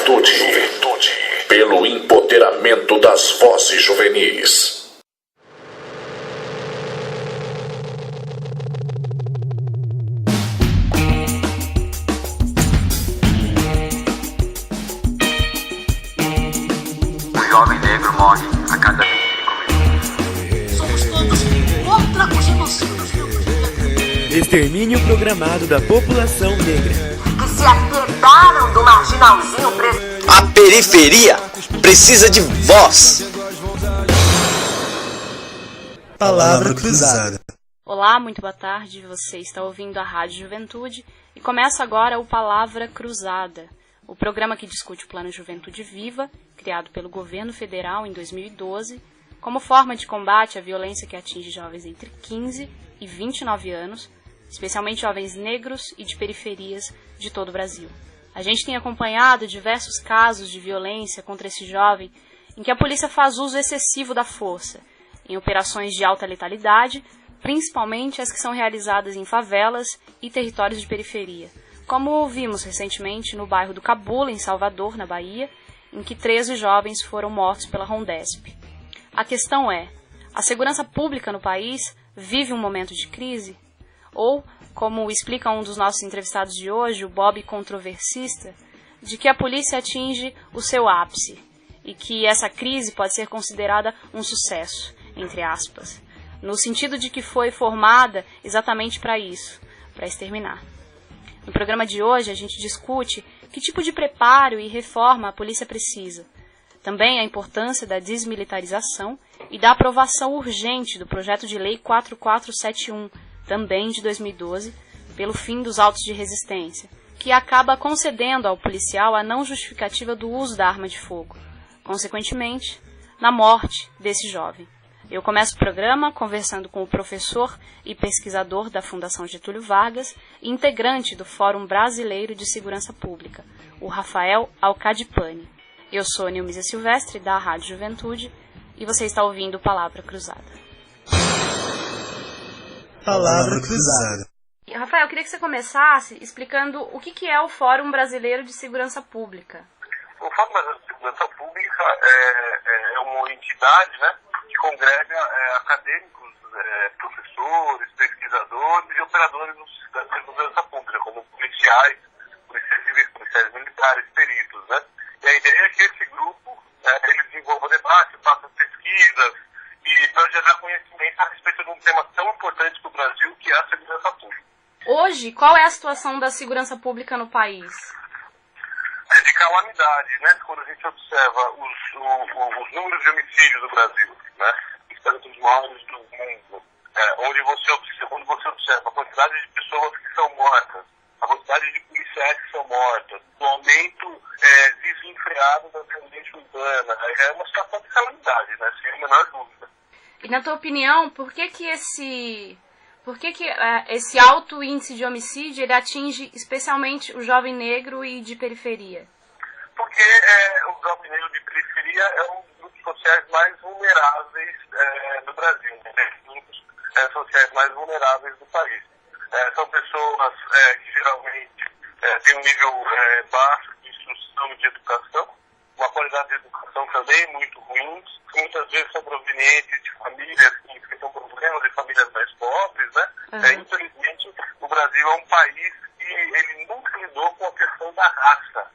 juventude, pelo empoderamento das vozes juvenis. O jovem negro morre a cada 25 minutos. Somos todos contra o genocídio. Extermínio programado da população negra. Que se apedaram do marginalzinho preso. A periferia precisa de voz. Palavra cruzada. Olá, muito boa tarde. Você está ouvindo a Rádio Juventude e começa agora o Palavra Cruzada, o programa que discute o Plano Juventude Viva, criado pelo governo federal em 2012, como forma de combate à violência que atinge jovens entre 15 e 29 anos, especialmente jovens negros e de periferias de todo o Brasil. A gente tem acompanhado diversos casos de violência contra esse jovem em que a polícia faz uso excessivo da força, em operações de alta letalidade, principalmente as que são realizadas em favelas e territórios de periferia, como vimos recentemente no bairro do Cabula, em Salvador, na Bahia, em que 13 jovens foram mortos pela Rondesp. A questão é, a segurança pública no país vive um momento de crise? Ou, como explica um dos nossos entrevistados de hoje, o Bob Controversista, de que a polícia atinge o seu ápice e que essa crise pode ser considerada um sucesso, entre aspas, no sentido de que foi formada exatamente para isso, para exterminar. No programa de hoje, a gente discute que tipo de preparo e reforma a polícia precisa. Também a importância da desmilitarização e da aprovação urgente do projeto de lei 4471, também de 2012, pelo fim dos autos de resistência, que acaba concedendo ao policial a não justificativa do uso da arma de fogo, consequentemente, na morte desse jovem. Eu começo o programa conversando com o professor e pesquisador da Fundação Getúlio Vargas e integrante do Fórum Brasileiro de Segurança Pública, o Rafael Alcadipani. Eu sou Nilmísia Silvestre, da Rádio Juventude, e você está ouvindo Palavra Cruzada. Palavra cruzada. Rafael, eu queria que você começasse explicando o que é o Fórum Brasileiro de Segurança Pública. O Fórum Brasileiro de Segurança Pública é uma entidade, né, que congrega acadêmicos, professores, pesquisadores e operadores do sistema de segurança pública, como policiais civis, policiais militares, peritos, né? E a ideia é que esse grupo ele desenvolva debate, faça pesquisas e para gerar conhecimento a respeito de um tema tão importante para o Brasil, que é a segurança pública. Hoje, qual é a situação da segurança pública no país? É de calamidade, né? Quando a gente observa os números de homicídios do Brasil, né? Estão entre os maiores do mundo, onde você observa a quantidade de pessoas que são mortas, a quantidade de policiais que são mortas, o aumento desenfreado da violência urbana, é uma situação de calamidade, né? Sem a menor dúvida. E na tua opinião, por que esse alto índice de homicídio ele atinge especialmente o jovem negro e de periferia? Porque o jovem negro de periferia é um dos grupos sociais mais vulneráveis do Brasil, né? Os grupos sociais mais vulneráveis do país. São pessoas que geralmente têm um nível baixo de instrução e de educação, uma qualidade de educação também muito ruim, muitas vezes são provenientes de famílias que enfrentam problemas, de famílias mais pobres, né? Infelizmente, o Brasil é um país que ele nunca lidou com a questão da raça,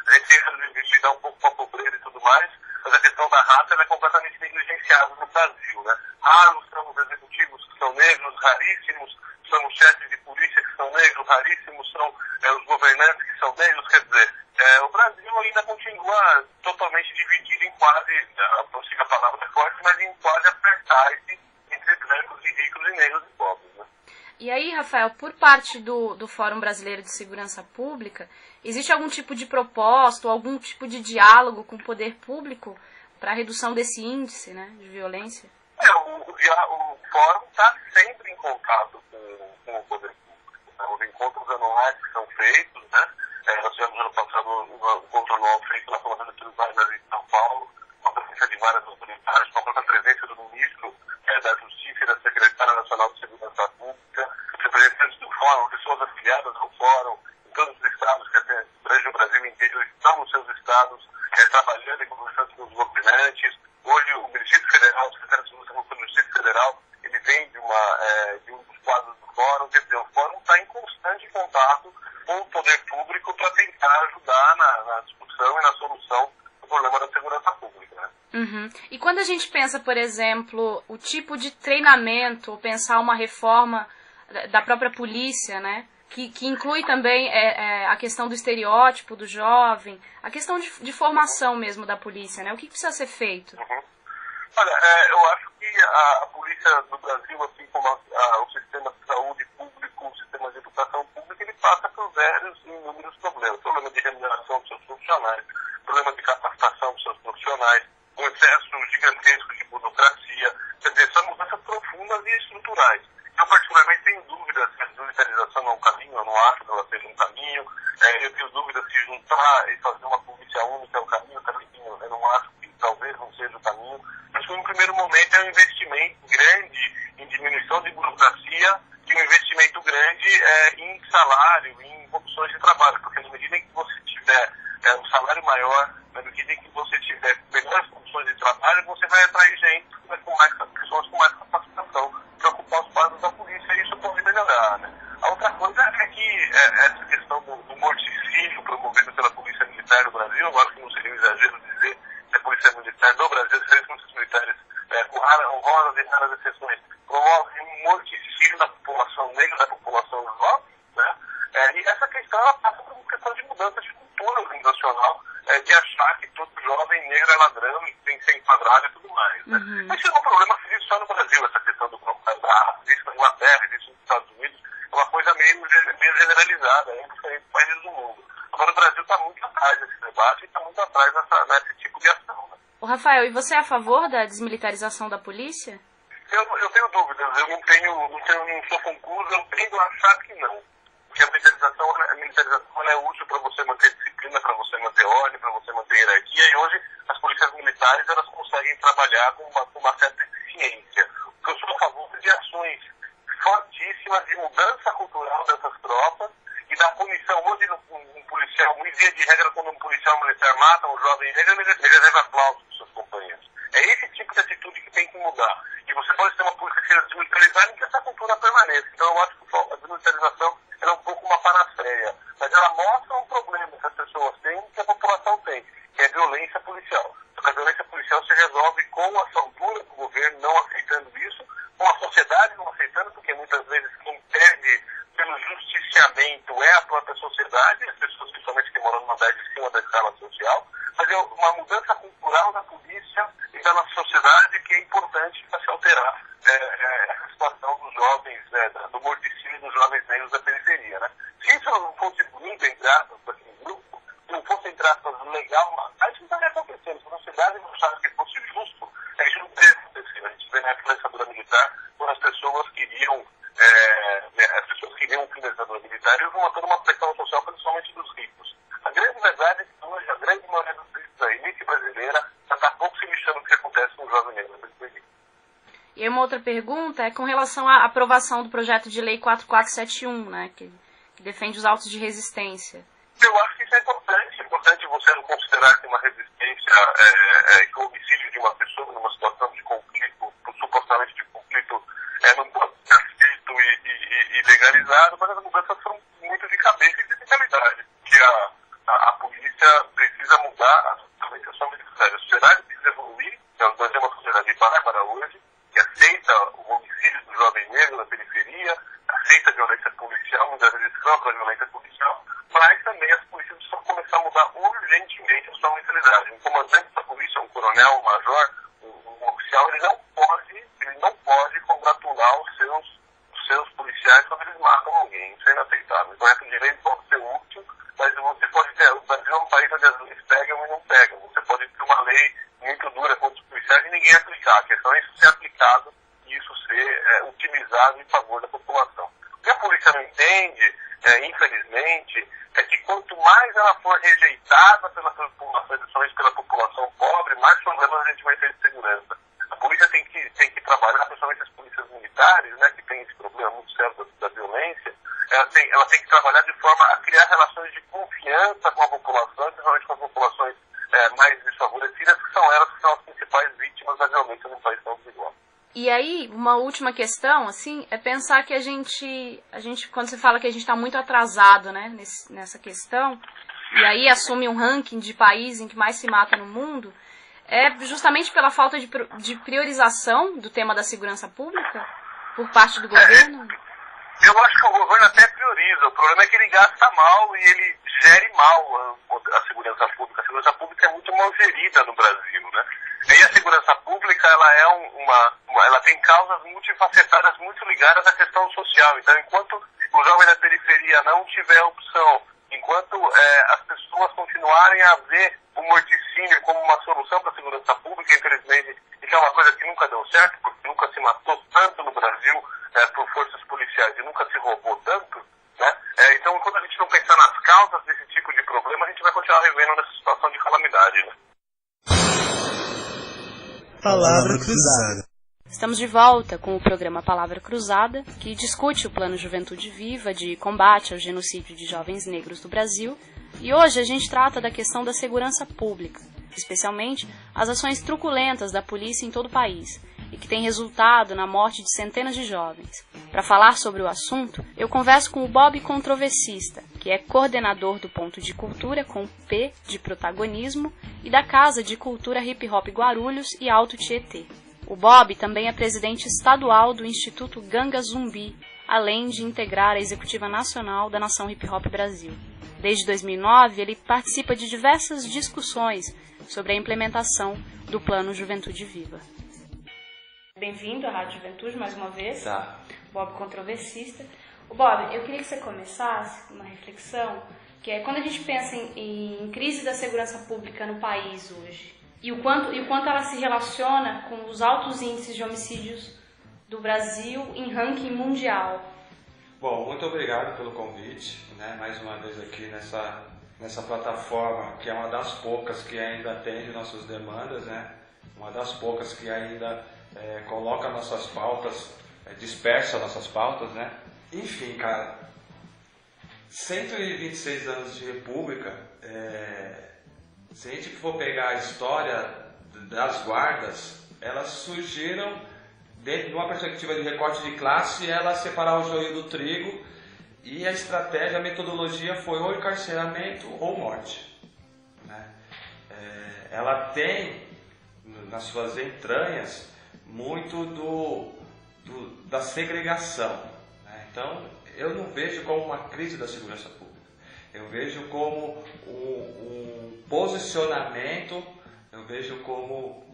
A gente tenta lidar um pouco com a pobreza e tudo mais, mas a questão da raça ela é completamente negligenciada no Brasil, né? Raros são os executivos que são negros, raríssimos são os chefes de polícia que são negros, raríssimos são os governantes que são negros, quer dizer, o Brasil ainda continua totalmente dividido em quase, a palavra é forte, mas em quase apartheid entre brancos e ricos e negros e pobres, né? E aí, Rafael, por parte do Fórum Brasileiro de Segurança Pública, existe algum tipo de proposta ou algum tipo de diálogo com o poder público para a redução desse índice, né, de violência? O Fórum está sempre em contato com o poder público. Os encontros anuais que são feitos, né? Nós tivemos ano passado um encontro anual feito na Câmara de Tribunais de São Paulo, com a presença de várias autoridades, com a própria presença do ministro da Justiça e da Secretária Nacional de Segurança Pública, representantes do Fórum, pessoas afiliadas ao Fórum, em todos os estados que abrangem o Brasil contato com o poder público para tentar ajudar na discussão e na solução do problema da segurança pública, né? Uhum. E quando a gente pensa, por exemplo, o tipo de treinamento, ou pensar uma reforma da própria polícia, né? Que inclui também a questão do estereótipo do jovem, a questão de formação mesmo da polícia, né? O que precisa ser feito? Uhum. Olha, eu acho que a polícia do Brasil, assim como o sistema de saúde público, o sistema de educação pública, ele passa por vários e inúmeros problemas. Problema de remuneração dos seus profissionais, problema de capacitação dos seus profissionais, um excesso gigantesco de burocracia. Quer dizer, são mudanças profundas e estruturais. Eu, particularmente, tenho dúvidas se a desmilitarização é um caminho, eu não acho que ela seja um caminho. Eu tenho dúvidas se juntar e fazer uma polícia única é o caminho, também eu não acho que talvez não seja o caminho. Mas, no primeiro momento, é um investimento grande em diminuição de burocracia e um investimento grande em salário, em opções de trabalho, porque na medida em que você tiver um salário maior, na medida em que você tiver melhores condições de trabalho, você vai atrair gente pessoas com mais capacitação para ocupar os quadros da polícia, e isso pode melhorar, né? A outra coisa é que essa questão do morticínio promovido pela Polícia Militar do Brasil, eu acho que não seria um exagero dizer que a Polícia Militar do Brasil, as três polícias militares, com honrosas e raras exceções, promove um morticínio da população negra, da população jovem, né? E essa questão ela passa por uma questão de mudança de cultura organizacional, de achar que todo jovem negro é ladrão e tem que ser enquadrado e tudo mais, né? Uhum. Esse é um problema que existe só no Brasil, essa questão do propaganda, existe na Inglaterra, existe nos Estados Unidos, é uma coisa meio generalizada em diferentes países do mundo. Agora o Brasil está muito atrás desse debate e está muito atrás nesse tipo de ação, né? Ô, Rafael, e você é a favor da desmilitarização da polícia? Eu tenho dúvidas, não sou concluso, eu tendo a achar que não. Porque a militarização ela é útil para você manter disciplina, para você manter ordem, para você manter hierarquia, e hoje as polícias militares elas conseguem trabalhar com uma certa eficiência. Porque eu sou a favor de ações fortíssimas de mudança cultural dessas tropas e da punição. Hoje um policial, via de regra, quando um policial militar mata um jovem negro, ele recebe aplausos dos seus companheiros. É esse tipo de atitude que tem que mudar. E você pode ter uma polícia que seja desmilitarizada e que essa cultura permaneça. Então eu acho que a desmilitarização é um pouco uma panaceia, mas ela mostra um problema que as pessoas têm e que a população tem, que é a violência policial. Só que a violência policial se resolve com a ação dura do governo não aceitando isso, com a sociedade não aceitando, porque muitas vezes quem perde pelo justiciamento é a própria sociedade, as pessoas principalmente que moram numa cidade de cima da escala social, mas é uma mudança cultural da polícia e da nossa sociedade que é importante para se alterar a situação dos jovens, do morticínio dos jovens negros da periferia, né? Se isso não fosse bonito, entre aspas, para aquele grupo, se não fosse, entre aspas, legal, a gente não estaria acontecendo. Se a sociedade não achasse que fosse justo, a gente não teria acontecido. A gente vê na época da ditadura militar, quando as pessoas queriam um fim da ditadura militar, eles vão toda uma pressão social, principalmente dos ricos. A grande verdade é que hoje a grande maioria dos ricos da elite brasileira já está pouco se lixando no que acontece com o jovem negro. E uma outra pergunta é com relação à aprovação do projeto de lei 4471, né, que defende os autos de resistência. Eu acho que isso é importante você não considerar que uma resistência, que o homicídio de uma pessoa numa situação de conflito, supostamente de conflito, não pode ser feito e legalizado, mas as mudanças são muito de cabeça e de mentalidade, que a polícia precisa mudar, a sociedade precisa evoluir, nós temos uma sociedade bárbara hoje, que aceita o homicídio do jovem negro na periferia, aceita a violência policial, muitas vezes campa a violência policial, mas também as polícias precisam começar a mudar urgentemente a sua mentalidade. Um comandante da polícia, um coronel, um major, um oficial, ele não pode congratular os seus policiais quando eles matam alguém. Isso é inaceitável. O projeto de lei pode ser útil, mas você pode ter. O Brasil é um país onde as leis pegam e não pegam. Você pode ter uma lei muito dura contra os policiais e ninguém aplicar. A questão é isso ser aplicado e isso ser utilizado em favor da população. O que a polícia não entende, infelizmente, é que quanto mais ela for rejeitada pela população, principalmente pela população pobre, mais problemas a gente vai ter de segurança. A polícia tem que trabalhar, principalmente as polícias militares, né, que tem esse problema muito sério da violência, ela tem que trabalhar de forma a criar relações de confiança com a população, principalmente com as populações mais desfavorecidas, que são elas que são as principais vítimas da violência num país tão desigual. E aí, uma última questão, assim, é pensar que a gente quando você fala que a gente está muito atrasado, né, nessa questão, e aí assume um ranking de país em que mais se mata no mundo, é justamente pela falta de priorização do tema da segurança pública por parte do governo? Eu acho que o governo até prioriza. O problema é que ele gasta mal e ele gere mal a segurança pública. A segurança pública é muito mal gerida no Brasil, né? E a segurança pública, ela é ela tem causas multifacetadas muito ligadas à questão social. Então, enquanto o jovem da periferia não tiver opção, enquanto as pessoas continuarem a ver o morticínio como uma solução para a segurança pública, infelizmente, isso é uma coisa que nunca deu certo, porque nunca se matou tanto no Brasil por forças policiais e nunca se roubou tanto, né? Então, enquanto a gente não pensar nas causas desse tipo de problema, a gente vai continuar vivendo nessa situação de calamidade, né? Palavra Cruzada. Estamos de volta com o programa Palavra Cruzada, que discute o Plano Juventude Viva de combate ao genocídio de jovens negros do Brasil. E hoje a gente trata da questão da segurança pública, especialmente as ações truculentas da polícia em todo o país, e que tem resultado na morte de centenas de jovens. Para falar sobre o assunto, eu converso com o Bob Controversista, que é coordenador do Ponto de Cultura com P de protagonismo e da Casa de Cultura Hip Hop Guarulhos e Alto Tietê. O Bob também é presidente estadual do Instituto Ganga Zumbi, além de integrar a Executiva Nacional da Nação Hip Hop Brasil. Desde 2009, ele participa de diversas discussões sobre a implementação do Plano Juventude Viva. Bem-vindo à Rádio Juventude mais uma vez, Tá. Bob Controversista. Bob, eu queria que você começasse uma reflexão, que é quando a gente pensa em crise da segurança pública no país hoje, e o quanto ela se relaciona com os altos índices de homicídios do Brasil em ranking mundial. Bom, muito obrigado pelo convite, né? Mais uma vez aqui nessa plataforma, que é uma das poucas que ainda atende nossas demandas, né? Uma das poucas que ainda coloca nossas pautas, dispersa nossas pautas, né? Enfim, cara, 126 anos de república, se a gente for pegar a história das guardas, elas surgiram dentro de uma perspectiva de recorte de classe, ela separar o joio do trigo, e a estratégia, a metodologia foi ou encarceramento ou morte, né? Ela tem nas suas entranhas muito da segregação, né? Então eu não vejo como uma crise da segurança pública, eu vejo como um posicionamento, eu vejo como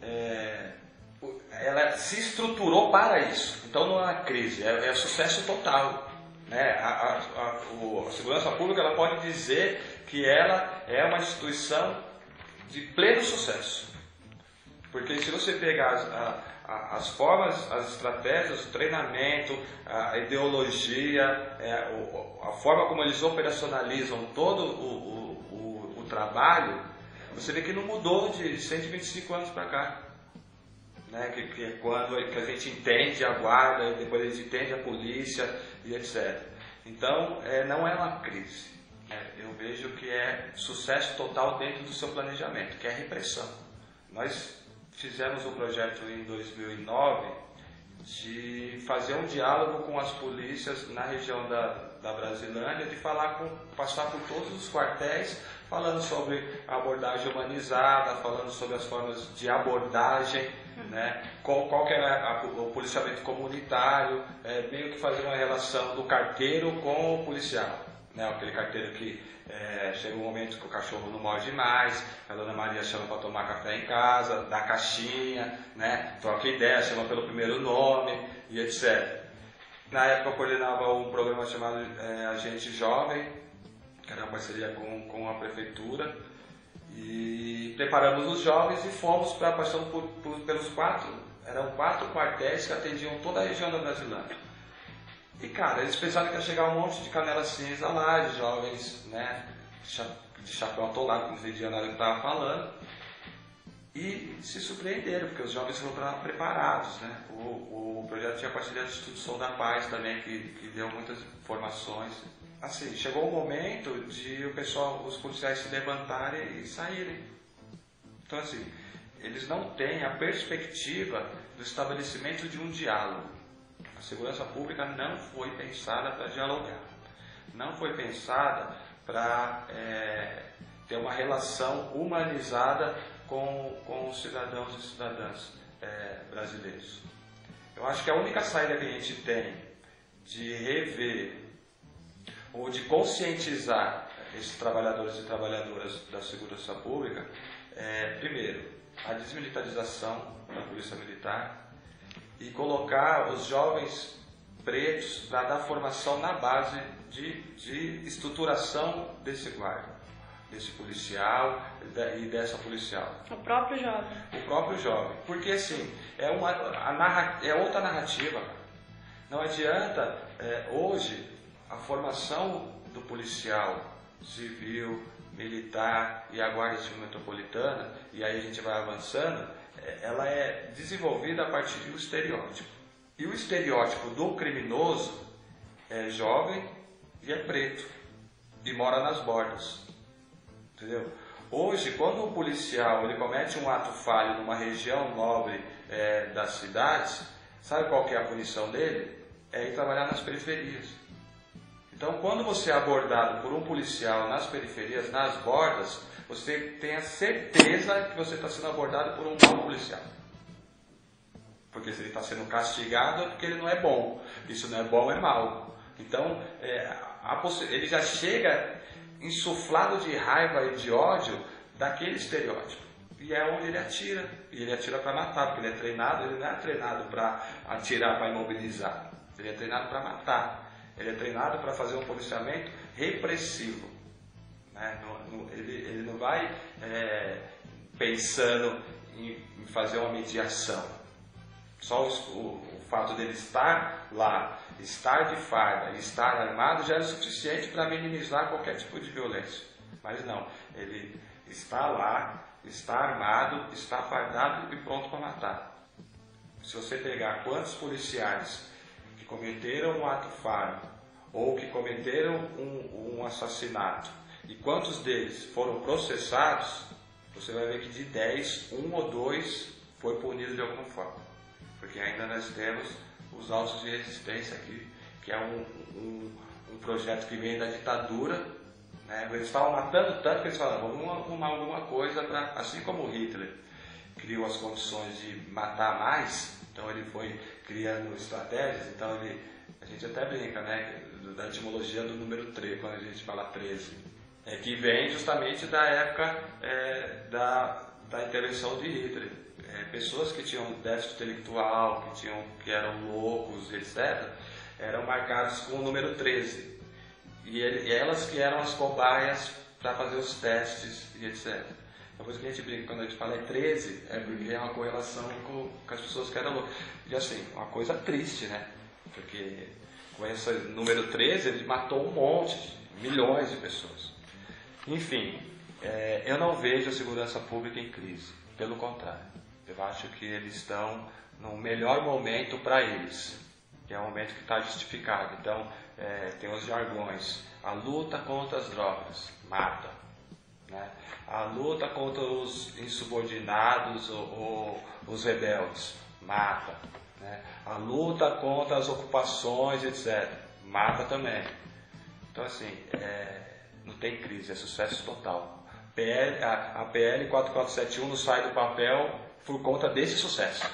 ela se estruturou para isso. Então não é uma crise, é sucesso total, né? A segurança pública, ela pode dizer que ela é uma instituição de pleno sucesso, porque se você pegar as formas, as estratégias, o treinamento, a ideologia, a forma como eles operacionalizam todo o trabalho, você vê que não mudou de 125 anos para cá, né? Que é quando que a gente entende a guarda, e depois a gente entende a polícia e etc. Então, não é uma crise, né? Eu vejo que é sucesso total dentro do seu planejamento, que é a repressão. Nós fizemos um projeto em 2009 de fazer um diálogo com as polícias na região da Brasilândia, de passar por todos os quartéis, falando sobre a abordagem humanizada, falando sobre as formas de abordagem, né? Qual que era o policiamento comunitário, meio que fazer uma relação do carteiro com o policial, né? Aquele carteiro que chega um momento que o cachorro não morde mais, a dona Maria chama para tomar café em casa, dá caixinha, né? Troca ideia, chama pelo primeiro nome e etc. Na época eu coordenava um programa chamado Agente Jovem, que era uma parceria com a prefeitura, e preparamos os jovens e fomos passando pelos eram 4 quartéis que atendiam toda a região da Brasilândia. E cara, eles pensaram que ia chegar um monte de canela cinza lá, de jovens, né, de chapéu atolado, como entendia na hora que estava falando, e se surpreenderam, porque os jovens foram preparados, né? O projeto tinha parceria do Instituto Som da Paz também, que deu muitas informações. Assim, chegou o momento de os policiais se levantarem e saírem. Então assim, eles não têm a perspectiva do estabelecimento de um diálogo. A segurança pública não foi pensada para dialogar, não foi pensada para ter uma relação humanizada com os cidadãos e cidadãs brasileiros. Eu acho que a única saída que a gente tem de rever ou de conscientizar esses trabalhadores e trabalhadoras da segurança pública é, primeiro, a desmilitarização da polícia militar e colocar os jovens pretos para dar formação na base de estruturação desse guarda, desse policial e dessa policial. O próprio jovem. O próprio jovem. Porque assim, é outra narrativa. Não adianta, hoje, a formação do policial civil, militar e a Guarda Civil Metropolitana, e aí a gente vai avançando, ela é desenvolvida a partir do estereótipo. E o estereótipo do criminoso é jovem e é preto, e mora nas bordas. Entendeu? Hoje, quando o policial ele comete um ato falho numa região nobre das cidades, sabe qual que é a punição dele? É ir trabalhar nas periferias. Então, quando você é abordado por um policial nas periferias, nas bordas, você tem a certeza que você está sendo abordado por um mau policial. Porque se ele está sendo castigado é porque ele não é bom. E se não é bom, é mau. Então, ele já chega insuflado de raiva e de ódio daquele estereótipo. E é onde ele atira. E ele atira para matar, porque ele é treinado, ele não é treinado para atirar, para imobilizar. Ele é treinado para matar. Ele é treinado para fazer um policiamento repressivo. Né? Ele não vai pensando em fazer uma mediação. Só o fato dele estar lá, estar de farda e estar armado já é o suficiente para minimizar qualquer tipo de violência. Mas não, ele está lá, está armado, está fardado e pronto para matar. Se você pegar quantos policiais que cometeram um ato falho ou que cometeram um assassinato e quantos deles foram processados, você vai ver que de 10, 1 ou 2 foi punido de alguma forma. Porque ainda nós temos os autos de resistência aqui, que é um projeto que vem da ditadura. Né? Eles estavam matando tanto que eles falaram, vamos arrumar alguma coisa para, assim como Hitler criou as condições de matar mais, então ele foi criando estratégias, então a gente até brinca, né, da etimologia do número 3, quando a gente fala 13, que vem justamente da época da intervenção de Hitler. Pessoas que tinham déficit intelectual, que eram loucos, etc., eram marcadas com o número 13. E elas que eram as cobaias para fazer os testes e etc. Por isso que a gente brinca, quando a gente fala 13, é porque é uma correlação com as pessoas que eram loucas. E assim, uma coisa triste, né? Porque com esse número 13, ele matou um monte, milhões de pessoas. Enfim, eu não vejo a segurança pública em crise. Pelo contrário. Eu acho que eles estão no melhor momento para eles, que é o momento que está justificado. Então, tem os jargões. A luta contra as drogas mata. Né? A luta contra os insubordinados ou os rebeldes mata. Né? A luta contra as ocupações, etc. Mata também. Então, assim, não tem crise, é sucesso total. A PL 4471 não sai do papel por conta desse sucesso.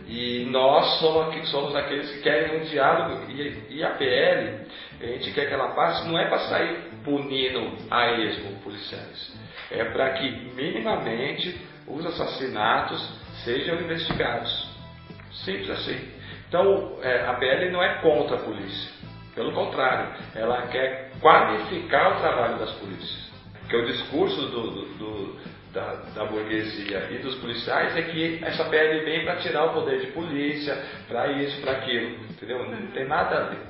E nós somos aqueles que querem um diálogo, e a PL, a gente quer que ela passe, não é para sair punindo a esmo policiais, é para que minimamente os assassinatos sejam investigados. Simples assim. Então, a PL não é contra a polícia, pelo contrário, ela quer qualificar o trabalho das polícias. Porque o discurso da burguesia e dos policiais é que essa PL vem para tirar o poder de polícia, para isso, para aquilo, entendeu? Não tem nada a ver.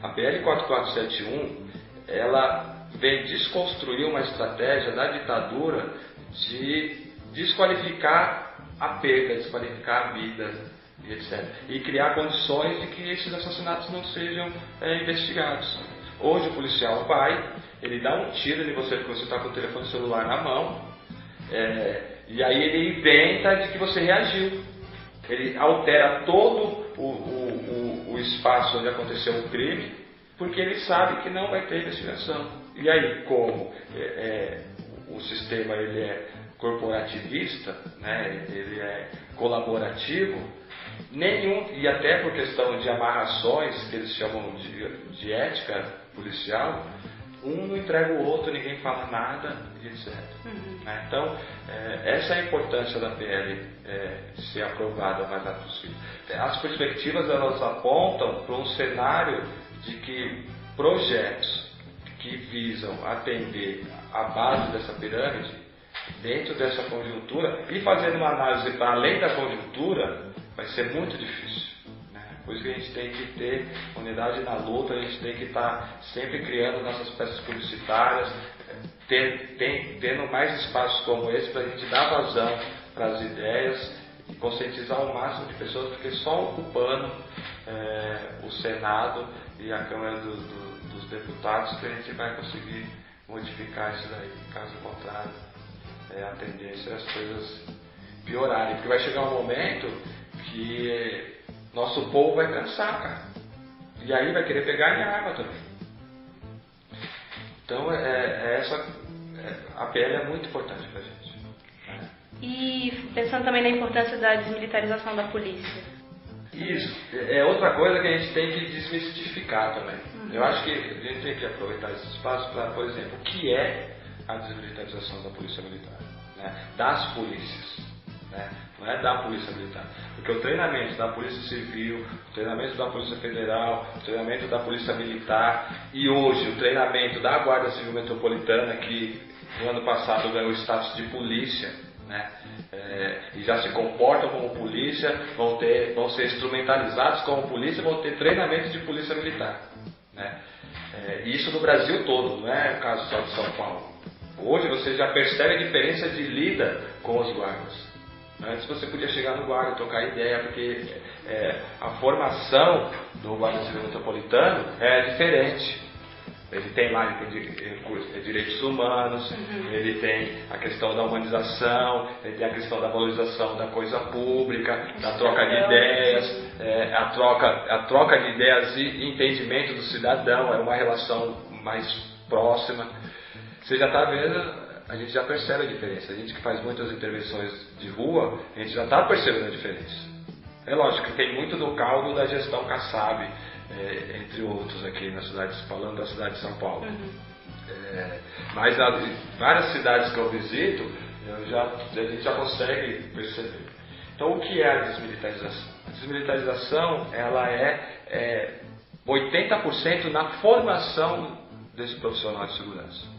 A PL 4471, ela vem desconstruir uma estratégia da ditadura de desqualificar a perda, desqualificar a vida, e etc. E criar condições de que esses assassinatos não sejam investigados. Hoje o policial vai, ele dá um tiro em você porque você está com o telefone celular na mão, e aí ele inventa de que você reagiu. Ele altera todo o espaço onde aconteceu o crime, porque ele sabe que não vai ter investigação. E aí, como o sistema ele é corporativista, né, ele é colaborativo, e até por questão de amarrações, que eles chamam de ética policial, um não entrega o outro, ninguém fala nada, etc. Então, essa é a importância da PL ser aprovada o mais rápido possível. As perspectivas, elas apontam para um cenário de que projetos que visam atender a base dessa pirâmide, dentro dessa conjuntura, e fazendo uma análise para além da conjuntura, vai ser muito difícil. Por isso que a gente tem que ter unidade na luta, a gente tem que estar sempre criando nossas peças publicitárias, tendo mais espaços como esse para a gente dar vazão para as ideias e conscientizar o máximo de pessoas, porque só ocupando o Senado e a Câmara dos Deputados que a gente vai conseguir modificar isso daí. Caso contrário, a tendência é as coisas piorarem, porque vai chegar um momento que nosso povo vai cansar, cara. E aí vai querer pegar em arma também. Então, a PL é muito importante pra gente. E pensando também na importância da desmilitarização da polícia. Isso. É outra coisa que a gente tem que desmistificar também. Eu acho que a gente tem que aproveitar esse espaço para, por exemplo, o que é a desmilitarização da Polícia Militar, né? Das polícias. Não é da Polícia Militar, porque o treinamento da Polícia Civil, o treinamento da Polícia Federal, o treinamento da Polícia Militar e hoje o treinamento da Guarda Civil Metropolitana, que no ano passado ganhou o status de polícia, né? E já se comportam como polícia, vão ser instrumentalizados como polícia, vão ter treinamento de Polícia Militar, né? Isso no Brasil todo, não é o caso só de São Paulo. Hoje você já percebe a diferença de lida com os guardas. Antes você podia chegar no guarda e trocar ideia, porque a formação do Guarda Civil Metropolitano é diferente. Ele tem lá direitos humanos, ele tem a questão da humanização, ele tem a questão da valorização da coisa pública, da troca de ideias, a troca de ideias e entendimento do cidadão, é uma relação mais próxima. Você já está vendo. A gente já percebe a diferença. A gente que faz muitas intervenções de rua, a gente já está percebendo a diferença. É lógico que tem muito do caldo da gestão Kassab, entre outros aqui na cidade, falando da cidade de São Paulo. Mas várias cidades que eu visito, a gente já consegue perceber. Então, o que é a desmilitarização? A desmilitarização, ela é 80% na formação desse profissional de segurança.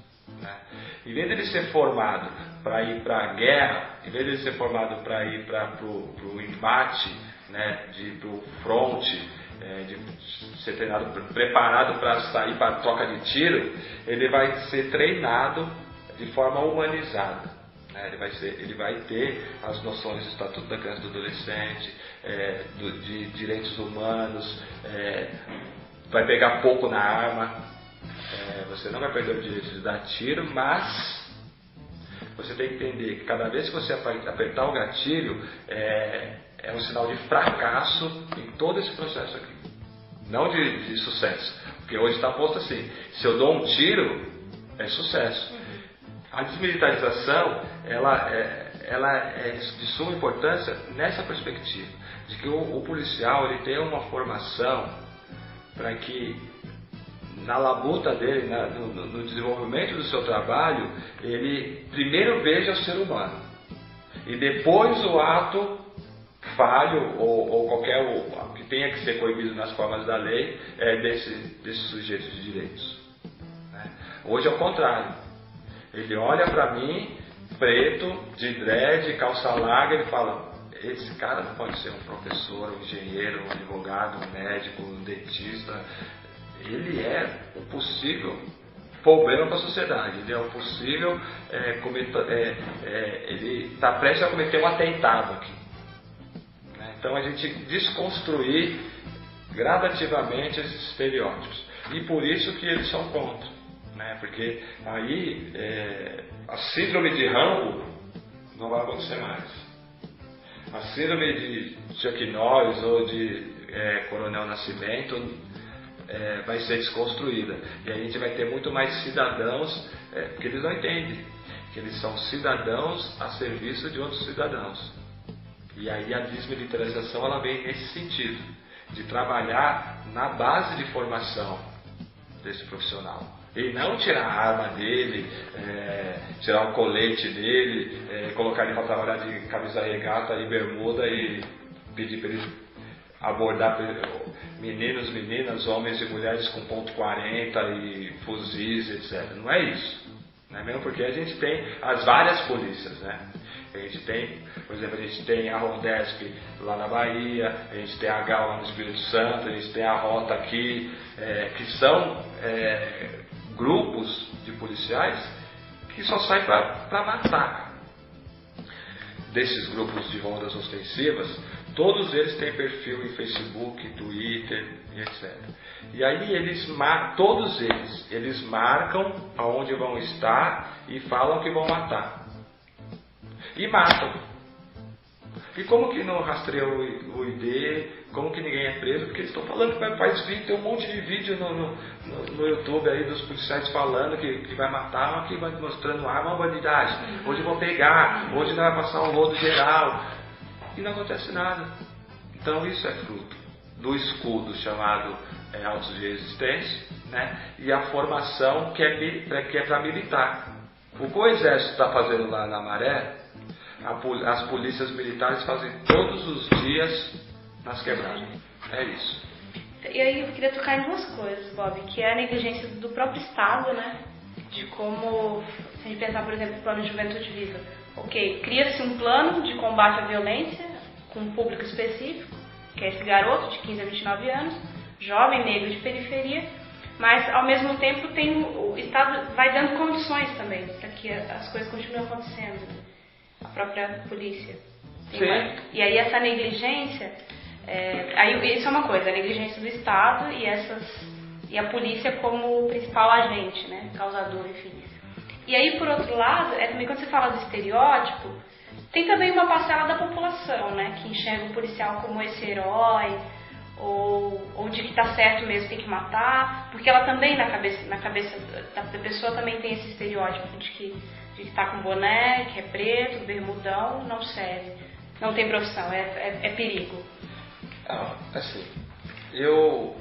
Em vez de ele ser formado para ir para a guerra, em vez de ele ser formado para ir para o embate, né, de ir para o front, de ser treinado, preparado para sair para a troca de tiro, ele vai ser treinado de forma humanizada. Ele vai ter as noções do Estatuto da Criança e do Adolescente, de direitos humanos, vai pegar pouco na arma. Você não vai perder o direito de dar tiro, mas você tem que entender que cada vez que você apertar o gatilho, é um sinal de fracasso em todo esse processo aqui. Não de sucesso. Porque hoje está posto assim, se eu dou um tiro, é sucesso. A desmilitarização, ela é de suma importância nessa perspectiva, de que o policial ele tem uma formação para que na labuta dele, no desenvolvimento do seu trabalho, ele primeiro veja o ser humano e depois o ato falho ou qualquer que tenha que ser coibido nas formas da lei desse sujeito de direitos. Hoje é o contrário. Ele olha para mim, preto, de dread, calça larga, ele fala: esse cara não pode ser um professor, um engenheiro, um advogado, um médico, um dentista. Ele é um possível problema para a sociedade, ele é um possível ele está prestes a cometer um atentado aqui. Então a gente desconstruir gradativamente esses estereótipos, e por isso que eles são contra, porque aí a síndrome de Rambo não vai acontecer mais. A síndrome de Chuck Norris ou de Coronel Nascimento vai ser desconstruída. E a gente vai ter muito mais cidadãos, porque eles não entendem que eles são cidadãos a serviço de outros cidadãos. E aí a desmilitarização ela vem nesse sentido, de trabalhar na base de formação desse profissional. E não tirar a arma dele, tirar o colete dele, colocar ele para trabalhar de camisa regata e bermuda e pedir para ele abordar meninos, meninas, homens e mulheres com .40 e fuzis, etc. Não é isso. Não é mesmo porque a gente tem as várias polícias, né? A gente tem, por exemplo, a gente tem a Rondesp lá na Bahia, a gente tem a HAL lá no Espírito Santo, a gente tem a Rota aqui, que são grupos de policiais que só saem para matar. Desses grupos de rondas ostensivas, todos eles têm perfil em Facebook, Twitter e etc. E aí todos eles marcam aonde vão estar e falam que vão matar. E matam. E como que não rastreia o ID? Como que ninguém é preso? Porque eles estão falando que faz vídeo, tem um monte de vídeo no YouTube aí dos policiais falando que vai matar, aqui vai mostrando arma, bandidagem. Hoje vão pegar, hoje vai passar um rodo geral. E não acontece nada. Então isso é fruto do escudo chamado autos de resistência, né? E a formação que é para militar. O que o exército está fazendo lá na Maré, as polícias militares fazem todos os dias nas quebradas. É isso. E aí eu queria tocar em duas coisas, Bob, que é a negligência do próprio Estado, né? De como, se a gente pensar, por exemplo, o plano de Juventude Viva. Ok, cria-se um plano de combate à violência com um público específico, que é esse garoto de 15 a 29 anos, jovem, negro de periferia, mas ao mesmo tempo o Estado vai dando condições também para que as coisas continuem acontecendo. A própria polícia. E aí essa negligência, isso é uma coisa, a negligência do Estado e a polícia como principal agente, né, causador, enfim. E aí, por outro lado, também quando você fala do estereótipo, tem também uma parcela da população, né, que enxerga o policial como esse herói, ou de que tá certo mesmo, tem que matar, porque ela também, na cabeça da pessoa, também tem esse estereótipo de que tá com boné, que é preto, bermudão, não serve, não tem profissão, é perigo. Assim, eu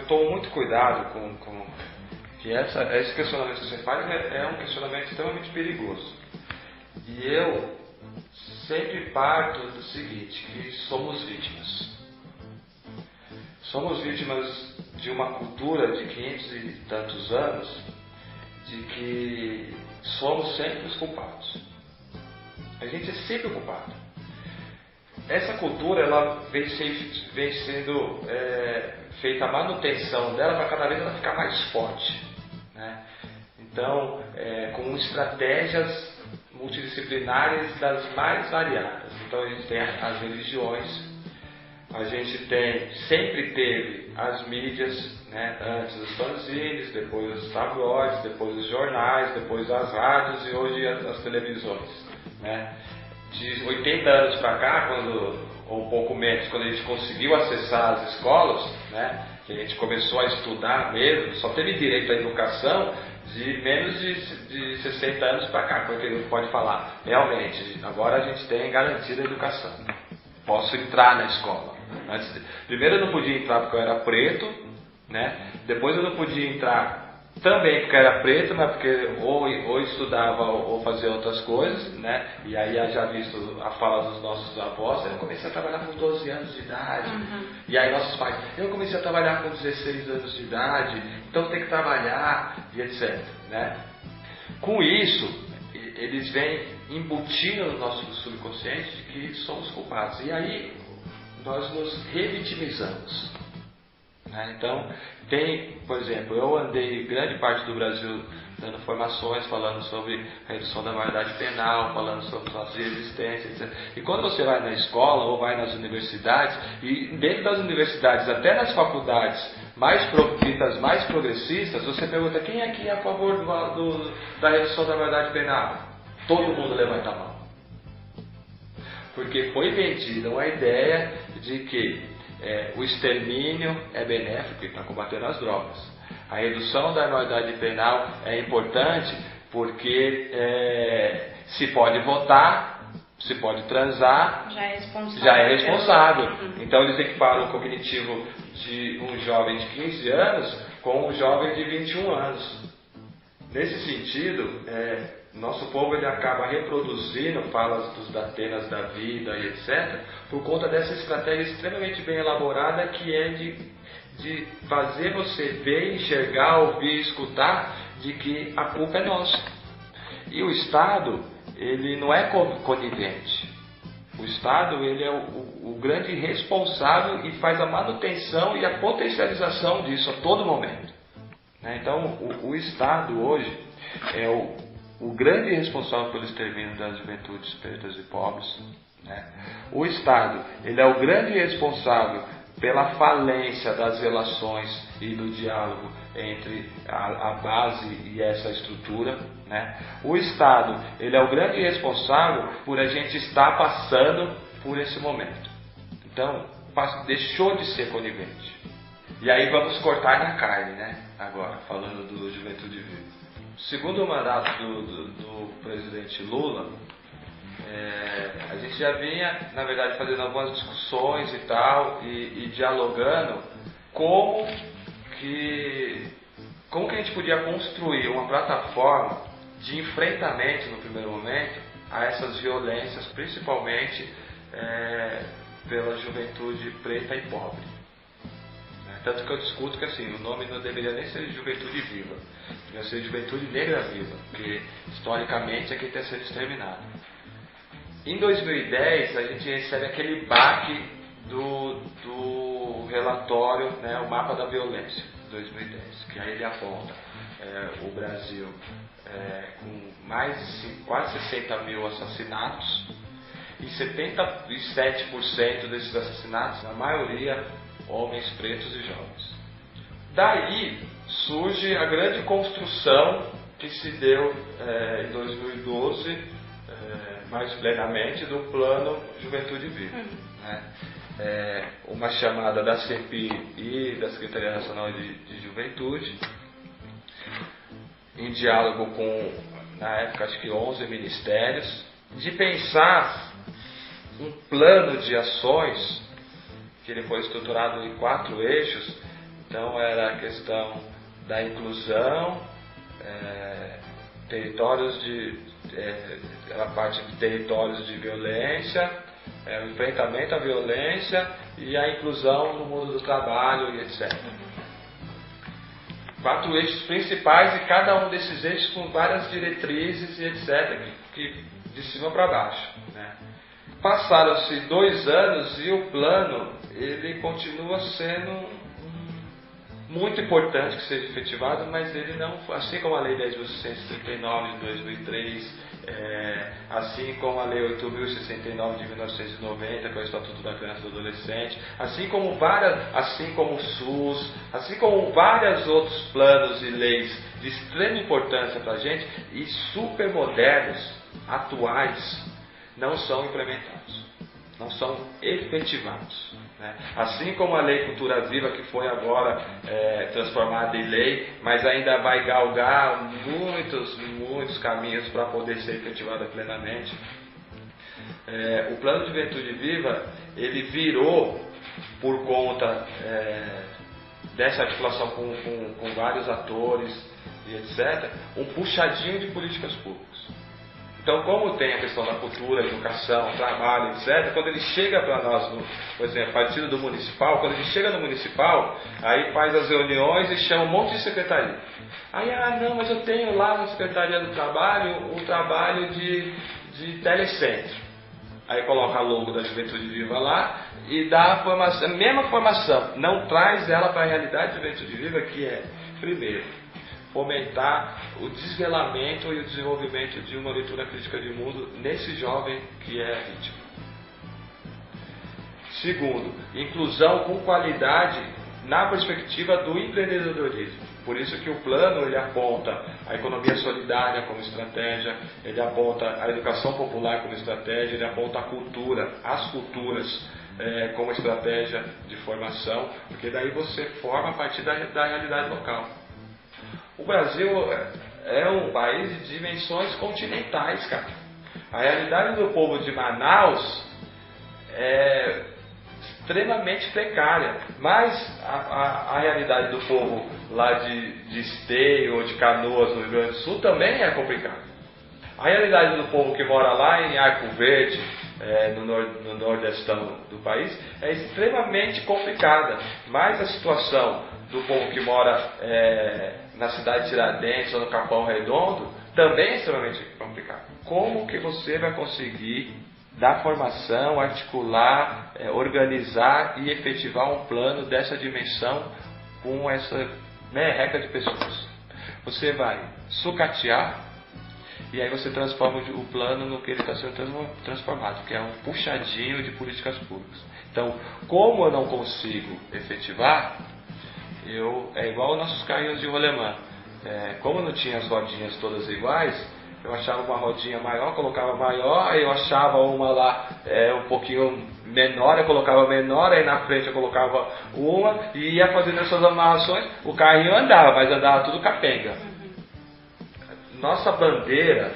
tomo muito cuidado com que esse questionamento que você faz é um questionamento extremamente perigoso. E eu sempre parto do seguinte, que somos vítimas. Somos vítimas de uma cultura de 500 e tantos anos de que somos sempre os culpados. A gente é sempre o culpado. Essa cultura ela vem sendo feita a manutenção dela para cada vez ela ficar mais forte, né? Então, com estratégias multidisciplinares das mais variadas. Então a gente tem as religiões, a gente sempre teve as mídias, né? Antes os fanzines, depois os tabloides, depois os jornais, depois as rádios e hoje as televisões, né? De 80 anos para cá, ou um pouco menos, quando a gente conseguiu acessar as escolas, né? Que a gente começou a estudar mesmo, só teve direito à educação de menos de 60 anos para cá, porque não pode falar, realmente, agora a gente tem garantida a educação, posso entrar na escola. Primeiro eu não podia entrar porque eu era preto, né? Depois eu não podia entrar também porque eu era preto, né? Porque ou estudava ou fazia outras coisas, né? E aí já visto a fala dos nossos avós, eu comecei a trabalhar com 12 anos de idade, e aí nossos pais, eu comecei a trabalhar com 16 anos de idade, então tem que trabalhar, e etc, né? Com isso, eles vêm embutindo no nosso subconsciente de que somos culpados, e aí nós nos revitimizamos, né? Então, por exemplo, eu andei grande parte do Brasil dando formações, falando sobre a redução da maioridade penal, falando sobre nossas resistências, etc. E quando você vai na escola ou vai nas universidades, e dentro das universidades, até nas faculdades ditas mais progressistas, você pergunta quem aqui é a favor da redução da maioridade penal? Todo mundo levanta a mão. Porque foi vendida uma ideia de que o extermínio é benéfico para combater as drogas. A redução da maioridade penal é importante porque se pode votar, se pode transar, já é responsável. Então eles equiparam o cognitivo de um jovem de 15 anos com um jovem de 21 anos. Nesse sentido, nosso povo ele acaba reproduzindo falas dos Datenas da vida e etc. por conta dessa estratégia extremamente bem elaborada que é de fazer você ver, enxergar, ouvir, escutar de que a culpa é nossa. E o Estado, ele não é conivente. O Estado, ele é o grande responsável e faz a manutenção e a potencialização disso a todo momento. Então, o Estado hoje é o grande responsável pelo extermínio das juventudes pretas e pobres. O Estado, ele é o grande responsável pela falência das relações e do diálogo entre a base e essa estrutura. O Estado, ele é o grande responsável por a gente estar passando por esse momento. Então, deixou de ser conivente. E aí vamos cortar na carne, agora, falando do Juventude Viva. Segundo o mandato do presidente Lula, a gente já vinha, na verdade, fazendo algumas discussões e tal, e dialogando como que a gente podia construir uma plataforma de enfrentamento, no primeiro momento, a essas violências, principalmente pela juventude preta e pobre. Tanto que eu discuto que assim, o nome não deveria nem ser Juventude Viva, deveria ser Juventude Negra Viva, porque historicamente é quem está sendo exterminado. Em 2010, a gente recebe aquele baque do relatório, o Mapa da Violência, de 2010, que aí ele aponta o Brasil com quase 60 mil assassinatos, e 77% desses assassinatos, na maioria, homens pretos e jovens. Daí surge a grande construção que se deu em 2012, mais plenamente, do Plano Juventude Viva. Uma chamada da CEPI e da Secretaria Nacional de Juventude, em diálogo com, na época, acho que 11 ministérios, de pensar um plano de ações que ele foi estruturado em 4 eixos. Então era a questão da inclusão, a parte de territórios de violência, o enfrentamento à violência e a inclusão no mundo do trabalho e etc. 4 eixos principais, e cada um desses eixos com várias diretrizes e etc. de cima para baixo. Passaram-se 2 anos e o plano ele continua sendo muito importante que seja efetivado, mas ele não, assim como a Lei 10.639 de 2003, assim como a Lei 8.069 de 1990, que é o Estatuto da Criança e do Adolescente, assim como o SUS, assim como vários outros planos e leis de extrema importância para a gente e super modernos, atuais, não são implementados, não são efetivados. Assim como a Lei Cultura Viva, que foi agora transformada em lei, mas ainda vai galgar muitos caminhos para poder ser efetivada plenamente. O Plano de Juventude Viva, ele virou, por conta dessa articulação com vários atores e etc., um puxadinho de políticas públicas. Então, como tem a questão da cultura, educação, trabalho, etc., quando ele chega para nós, por exemplo, partido do municipal, quando ele chega no municipal, aí faz as reuniões e chama um monte de secretaria. Aí, não, mas eu tenho lá na Secretaria do Trabalho o trabalho de telecentro. Aí coloca a logo da Juventude Viva lá e dá a mesma formação, não traz ela para a realidade da Juventude Viva, que é, primeiro, fomentar o desvelamento e o desenvolvimento de uma leitura crítica de mundo nesse jovem que é vítima. Segundo, inclusão com qualidade na perspectiva do empreendedorismo. Por isso que o plano ele aponta a economia solidária como estratégia, ele aponta a educação popular como estratégia, ele aponta a cultura, as culturas como estratégia de formação, porque daí você forma a partir da realidade local. O Brasil é um país de dimensões continentais, cara. A realidade do povo de Manaus é extremamente precária, mas a realidade do povo lá de Esteio ou de Canoas, no Rio Grande do Sul, também é complicada. A realidade do povo que mora lá em Arco Verde, no nordestão do país, é extremamente complicada, mas a situação do povo que mora na cidade de Tiradentes ou no Capão Redondo também é extremamente complicada. Como que você vai conseguir dar formação, articular, organizar e efetivar um plano dessa dimensão com essa merreca de pessoas? Você vai sucatear e aí você transforma o plano no que ele está sendo transformado, que é um puxadinho de políticas públicas. Então, como eu não consigo efetivar, é igual aos nossos carrinhos de rolemã. Como eu não tinha as rodinhas todas iguais, eu achava uma rodinha maior, colocava maior, aí eu achava uma lá um pouquinho menor, eu colocava menor, aí na frente eu colocava uma e ia fazendo essas amarrações. O carrinho andava, mas andava tudo capenga. Nossa bandeira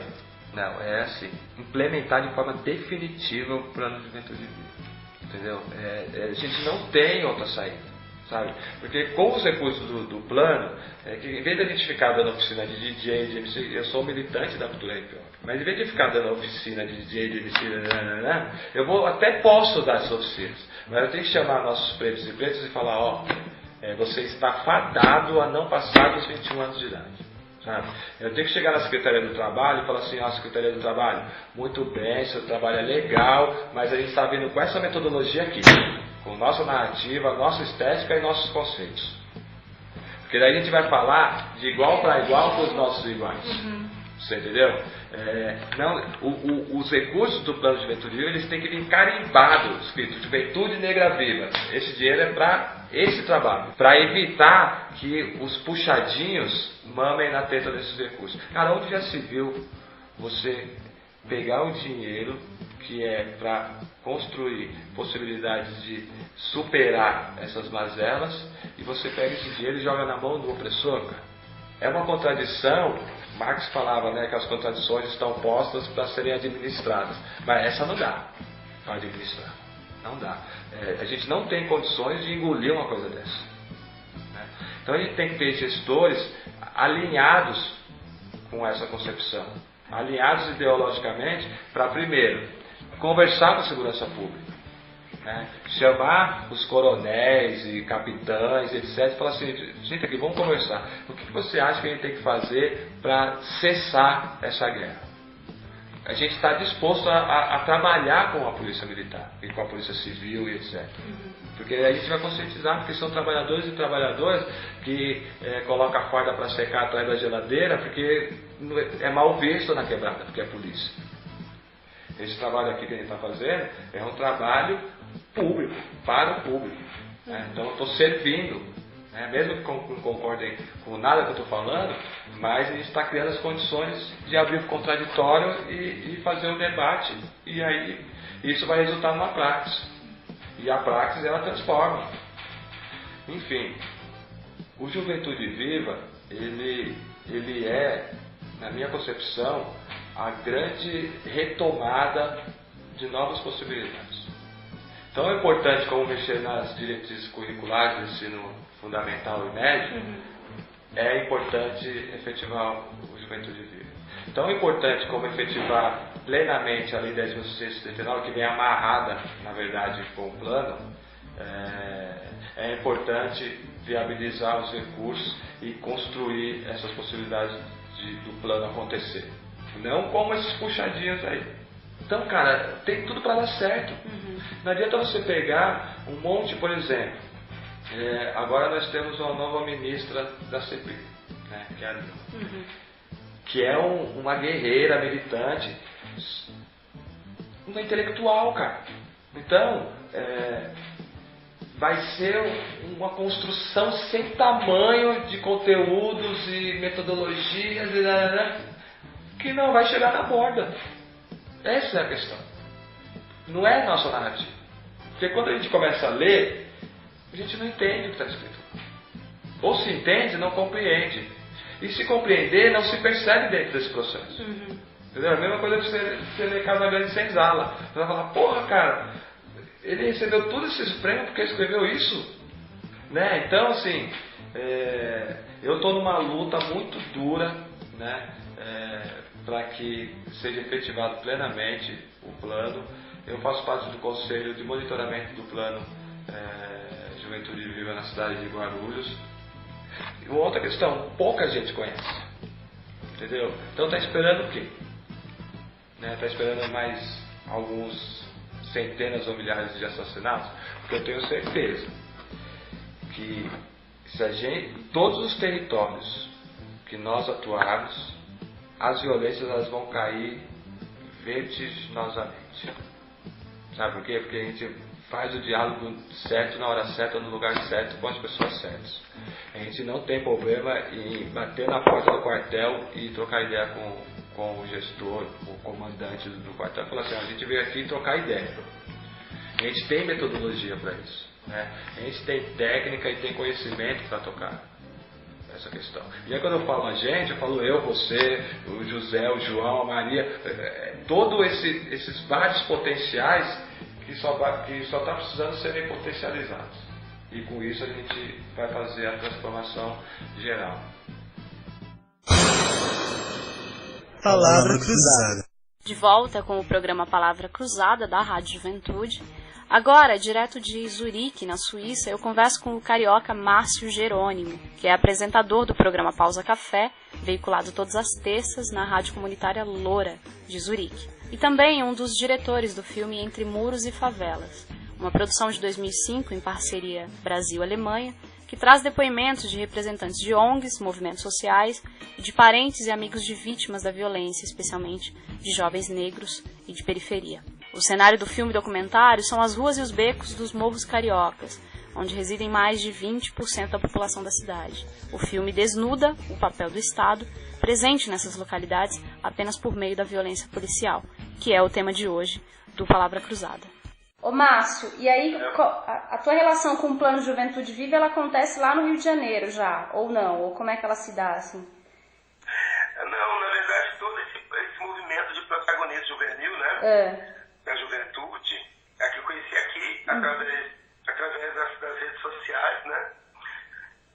é assim, implementar de forma definitiva o plano de juventude de vida. Entendeu? A gente não tem outra saída. Sabe? Porque com os recursos do plano, que em vez de a gente ficar dando oficina de DJ, de MC, eu sou militante da cultura hip hop, mas em vez de ficar dando oficina de DJ, de MC, eu até posso dar essas oficinas, mas eu tenho que chamar nossos pretos e pretas e falar, você está fadado a não passar dos 21 anos de idade. Sabe? Eu tenho que chegar na Secretaria do Trabalho e falar assim, Secretaria do Trabalho, muito bem, seu trabalho é legal, mas a gente está vindo com essa metodologia aqui, com nossa narrativa, nossa estética e nossos conceitos. Porque daí a gente vai falar de igual para igual com os nossos iguais. Você entendeu? Os recursos do Plano de Juventude Viva, eles têm que vir carimbados, escrito Juventude Negra Viva. Esse dinheiro é para esse trabalho, para evitar que os puxadinhos mamem na teta desses recursos. Cara, onde já se viu você pegar o dinheiro que é para construir possibilidades de superar essas mazelas e você pega esse dinheiro e joga na mão do opressor, cara? É uma contradição. Marx falava, que as contradições estão postas para serem administradas, mas essa não dá para administrar, não dá. A gente não tem condições de engolir uma coisa dessa, né? Então a gente tem que ter gestores alinhados com essa concepção, alinhados ideologicamente, para primeiro conversar com a segurança pública, né? Chamar os coronéis e capitães, etc. E falar assim, gente, aqui, vamos conversar. O que você acha que a gente tem que fazer para cessar essa guerra? A gente está disposto a trabalhar com a polícia militar e com a polícia civil e etc. Porque a gente vai conscientizar, porque são trabalhadores e trabalhadoras que colocam a farda para secar atrás da geladeira, porque é mal visto na quebrada, porque é polícia. Esse trabalho aqui que a gente está fazendo é um trabalho público, para o público, né? Então eu estou servindo, né? Mesmo que não concordem com nada que eu estou falando, mas a gente está criando as condições de abrir o contraditório e fazer um debate, e aí isso vai resultar numa praxis, e a praxis ela transforma. Enfim, o Juventude Viva, ele é, na minha concepção, a grande retomada de novas possibilidades. Então é importante como mexer nas diretrizes curriculares do ensino fundamental e médio, é importante efetivar o Juventude Viva. Tão importante como efetivar plenamente a Lei 10.679, que vem amarrada, na verdade, com o plano, é importante viabilizar os recursos e construir essas possibilidades do plano acontecer. Não como esses puxadinhos aí. Então, cara, tem tudo para dar certo. Não adianta você pegar um monte, por exemplo, agora nós temos uma nova ministra da CPI, né, que é a Nilma, que é uma guerreira militante, uma intelectual, cara. Então, vai ser uma construção sem tamanho de conteúdos e metodologias que não vai chegar na borda. Essa é a questão. Não é nossa narrativa. Porque quando a gente começa a ler, a gente não entende o que está escrito. Ou se entende, não compreende. E se compreender, não se percebe dentro desse processo. Entendeu? A mesma coisa que você ler Casa Grande Senzala. Você vai falar, porra, cara, ele recebeu todos esses prêmios porque escreveu isso. Né? Então, assim, eu estou numa luta muito dura, né, para que seja efetivado plenamente o plano. Eu faço parte do Conselho de Monitoramento do Plano Juventude Viva na cidade de Guarulhos. E outra questão, pouca gente conhece. Entendeu? Então está esperando o quê? Está esperando mais alguns centenas ou milhares de assassinatos? Porque eu tenho certeza que se todos os territórios que nós atuarmos, as violências elas vão cair vertiginosamente. Sabe por quê? Porque a gente faz o diálogo certo, na hora certa, no lugar certo, com as pessoas certas. A gente não tem problema em bater na porta do quartel e trocar ideia com o gestor, o comandante do quartel, e falar assim, a gente veio aqui trocar ideia. A gente tem metodologia para isso. Né? A gente tem técnica e tem conhecimento para tocar essa questão. E aí quando eu falo a gente, eu falo eu, você, o José, o João, a Maria, todos esses vários potenciais que só está precisando serem potencializados. E com isso a gente vai fazer a transformação geral. Palavra Cruzada. De volta com o programa Palavra Cruzada da Rádio Juventude. Agora, direto de Zurique, na Suíça, eu converso com o carioca Márcio Jerônimo, que é apresentador do programa Pausa Café, veiculado todas as terças na rádio comunitária Loura, de Zurique. E também um dos diretores do filme Entre Muros e Favelas, uma produção de 2005 em parceria Brasil-Alemanha, que traz depoimentos de representantes de ONGs, movimentos sociais e de parentes e amigos de vítimas da violência, especialmente de jovens negros e de periferia. O cenário do filme documentário são as ruas e os becos dos morros cariocas, onde residem mais de 20% da população da cidade. O filme desnuda o papel do Estado, presente nessas localidades apenas por meio da violência policial, que é o tema de hoje do Palavra Cruzada. Ô Márcio, e aí a tua relação com o Plano Juventude Viva, ela acontece lá no Rio de Janeiro já, ou não? Ou como é que ela se dá, assim? Não, na verdade, todo esse movimento de protagonismo juvenil, né, da juventude, é que eu conheci aqui através das redes sociais, né,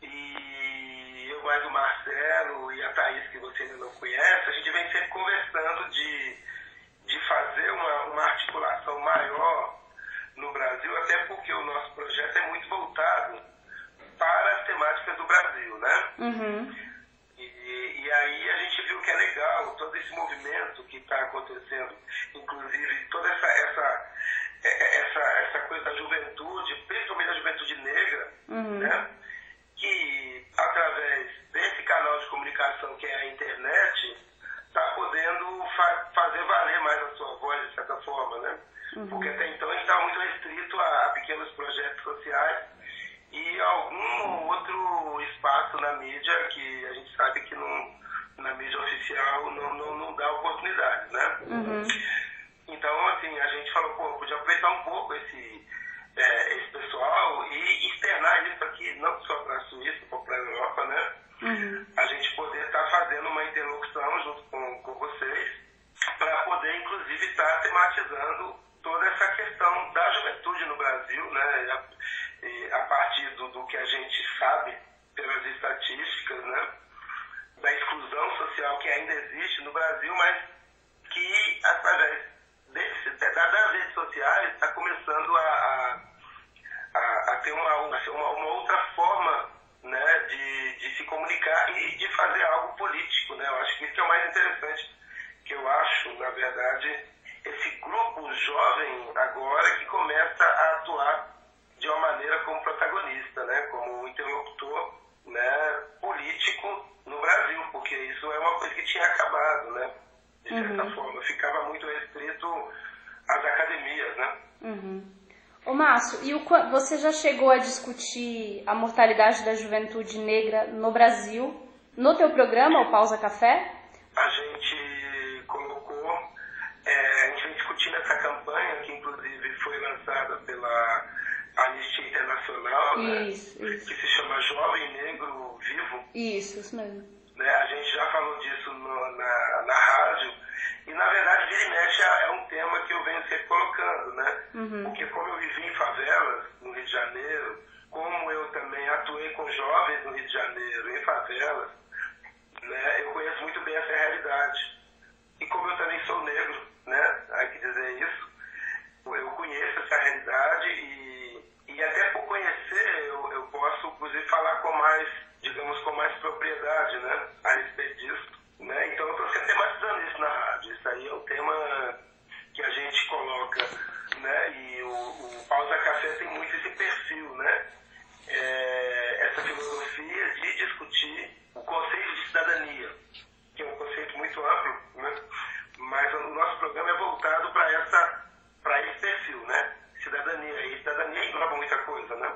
e eu mais o Marcelo e a Thaís, que você ainda não conhece, a gente vem sempre conversando de fazer uma articulação maior no Brasil, até porque o nosso projeto é muito voltado para as temáticas do Brasil, né? E aí a gente viu que é legal todo esse movimento que está acontecendo, inclusive toda essa coisa da juventude, principalmente da juventude negra, né? Que através desse canal de comunicação que é a internet, está podendo fazer valer mais a sua voz, de certa forma, né? Porque até então a gente estava muito restrito a pequenos projetos sociais e algum outro espaço na mídia que a gente sabe que na mídia oficial não dá oportunidade, né? Então, assim, a gente falou, pô, podia aproveitar um pouco esse pessoal e externar isso aqui, não só para a Suíça, como para a Europa, né? A gente poder estar fazendo uma interlocução junto com vocês para poder, inclusive, estar tematizando toda essa questão da juventude no Brasil, né? A partir do que a gente sabe pelas estatísticas, né? Da exclusão social que ainda existe no Brasil, mas que através das redes sociais está começando a ter uma outra forma, né, de se comunicar e de fazer algo político, né? Eu acho que isso é o mais interessante, que eu acho, na verdade, esse grupo jovem agora que começa a atuar de uma maneira como protagonista, né, como um interlocutor, né, político no Brasil, porque isso é uma coisa que tinha acabado, né, de certa forma, ficava muito restrito às academias, né. Ô Márcio, e você já chegou a discutir a mortalidade da juventude negra no Brasil, no teu programa, o Pausa Café? A gente colocou, a gente vem discutindo essa campanha, que inclusive foi lançada pela Anistia Internacional, Isso. Que se chama Jovem Negro Vivo. Isso mesmo. Né? A gente já falou disso na rádio, e na verdade vira e mexe é um tema que eu venho sempre colocando, né? Porque como eu vivi em favelas no Rio de Janeiro, como eu também atuei com jovens no Rio de Janeiro, em favelas, né? Eu conheço muito bem essa realidade. E como eu também sou negro, né? Há que dizer isso, eu conheço essa realidade e até por conhecer eu posso inclusive falar com mais, digamos, com mais propriedade, né? A respeito disso. Né? Então eu estou sempre tematizando isso na rádio. Isso aí é um tema que a gente coloca, né? E o Pausa Café tem muito esse perfil, né? Essa filosofia de discutir o conceito de cidadania, que é um conceito muito amplo, né? Mas o nosso programa é voltado para esse perfil, né? Cidadania. E cidadania engloba muita coisa, né?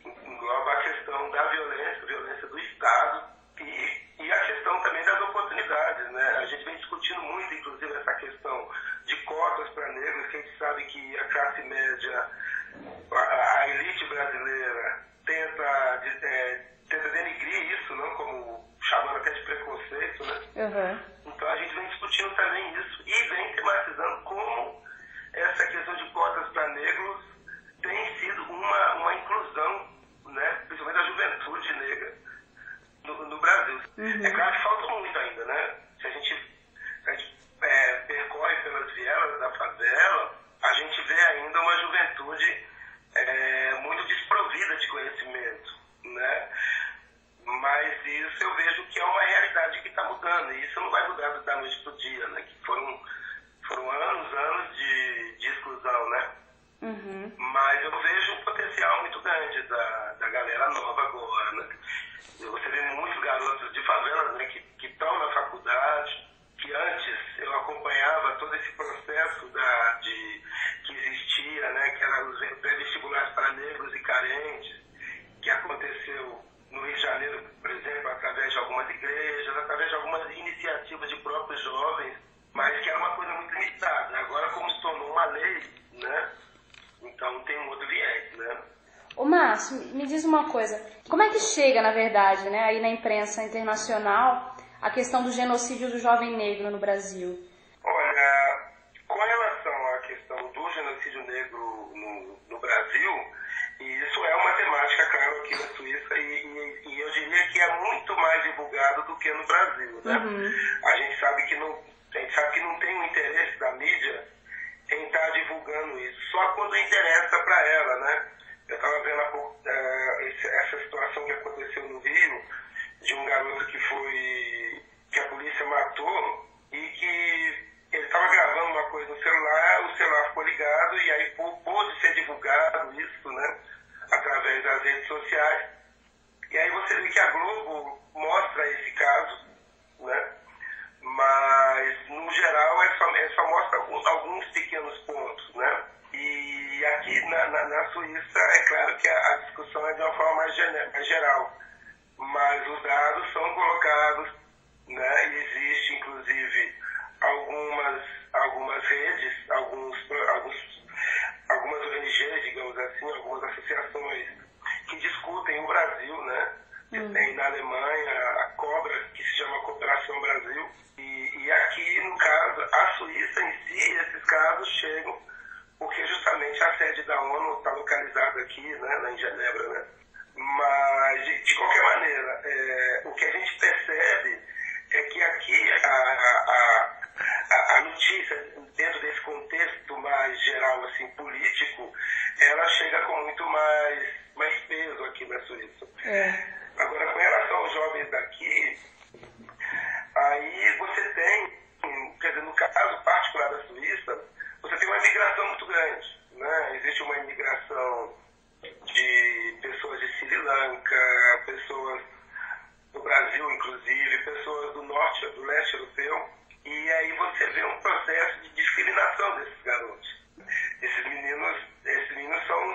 Engloba a questão da violência do Estado e a questão também das oportunidades, né? A gente vem discutindo muito, inclusive, essa questão de cotas para negros, que a gente sabe que a classe média, a elite brasileira, tenta denigrir isso, não como chamando até de preconceito, né? Então a gente vem discutindo também isso e vem tematizando como essa questão de cotas para negros tem sido uma inclusão, né? Principalmente da juventude negra no Brasil. É claro que falta muito ainda, né? Se a gente percorre pelas vielas da favela, a gente vê ainda uma juventude muito desprovida de conhecimento, né? Mas isso eu vejo que é uma realidade que está mudando, e isso não vai mudar da noite para o dia, né? Que foram anos de exclusão, né? Mas eu vejo um potencial muito grande da galera nova agora, né? Você vê muitos garotos de favelas, né, que estão na faculdade, que antes eu acompanhava todo esse processo que existia, né, que eram os pré-vestibulares para negros e carentes, que aconteceu no Rio de Janeiro, por exemplo, através de algumas igrejas, através de algumas iniciativas de próprios jovens, mas que era uma coisa muito limitada. Agora, como se tornou uma lei, né, então tem um outro viés, né? Ô Márcio, me diz uma coisa, como é que chega, na verdade, né, aí na imprensa internacional, a questão do genocídio do jovem negro no Brasil? Olha, com relação à questão do genocídio negro no Brasil, isso é uma temática, claro, aqui na Suíça, e eu diria que é muito mais divulgado do que no Brasil, né? A gente sabe que não tem o interesse da mídia em estar divulgando isso, só quando interessa para ela, né? Eu estava vendo há pouco essa situação que aconteceu no Rio, de um garoto que a polícia matou e que ele estava gravando uma coisa no celular, o celular ficou ligado e aí pôde ser divulgado isso, né, através das redes sociais. E aí você vê que a Globo mostra esse caso, né, mas no geral só mostra alguns pequenos pontos, né. E aqui na Suíça é claro que a discussão é de uma forma mais geral, mas os dados são colocados, né? E existe inclusive algumas redes, algumas ONGs, digamos assim, algumas associações que discutem o Brasil, né? Tem na Alemanha a COBRA, que se chama Cooperação Brasil, e aqui, no caso, a Suíça em si, esses casos chegam porque justamente a sede da ONU está localizada aqui, né, em Genebra, né? Mas, de qualquer maneira, o que a gente percebe é que aqui a notícia, dentro desse contexto mais geral, assim, político, ela chega com muito mais peso aqui na Suíça. Agora, com relação aos jovens daqui, aí você tem, quer dizer, no caso particular da Suíça, você tem uma imigração muito grande, né? Existe uma imigração de pessoas de Sri Lanka, pessoas do Brasil, inclusive, pessoas do norte, do leste europeu, e aí você vê um processo de discriminação desses garotos. Esses meninos são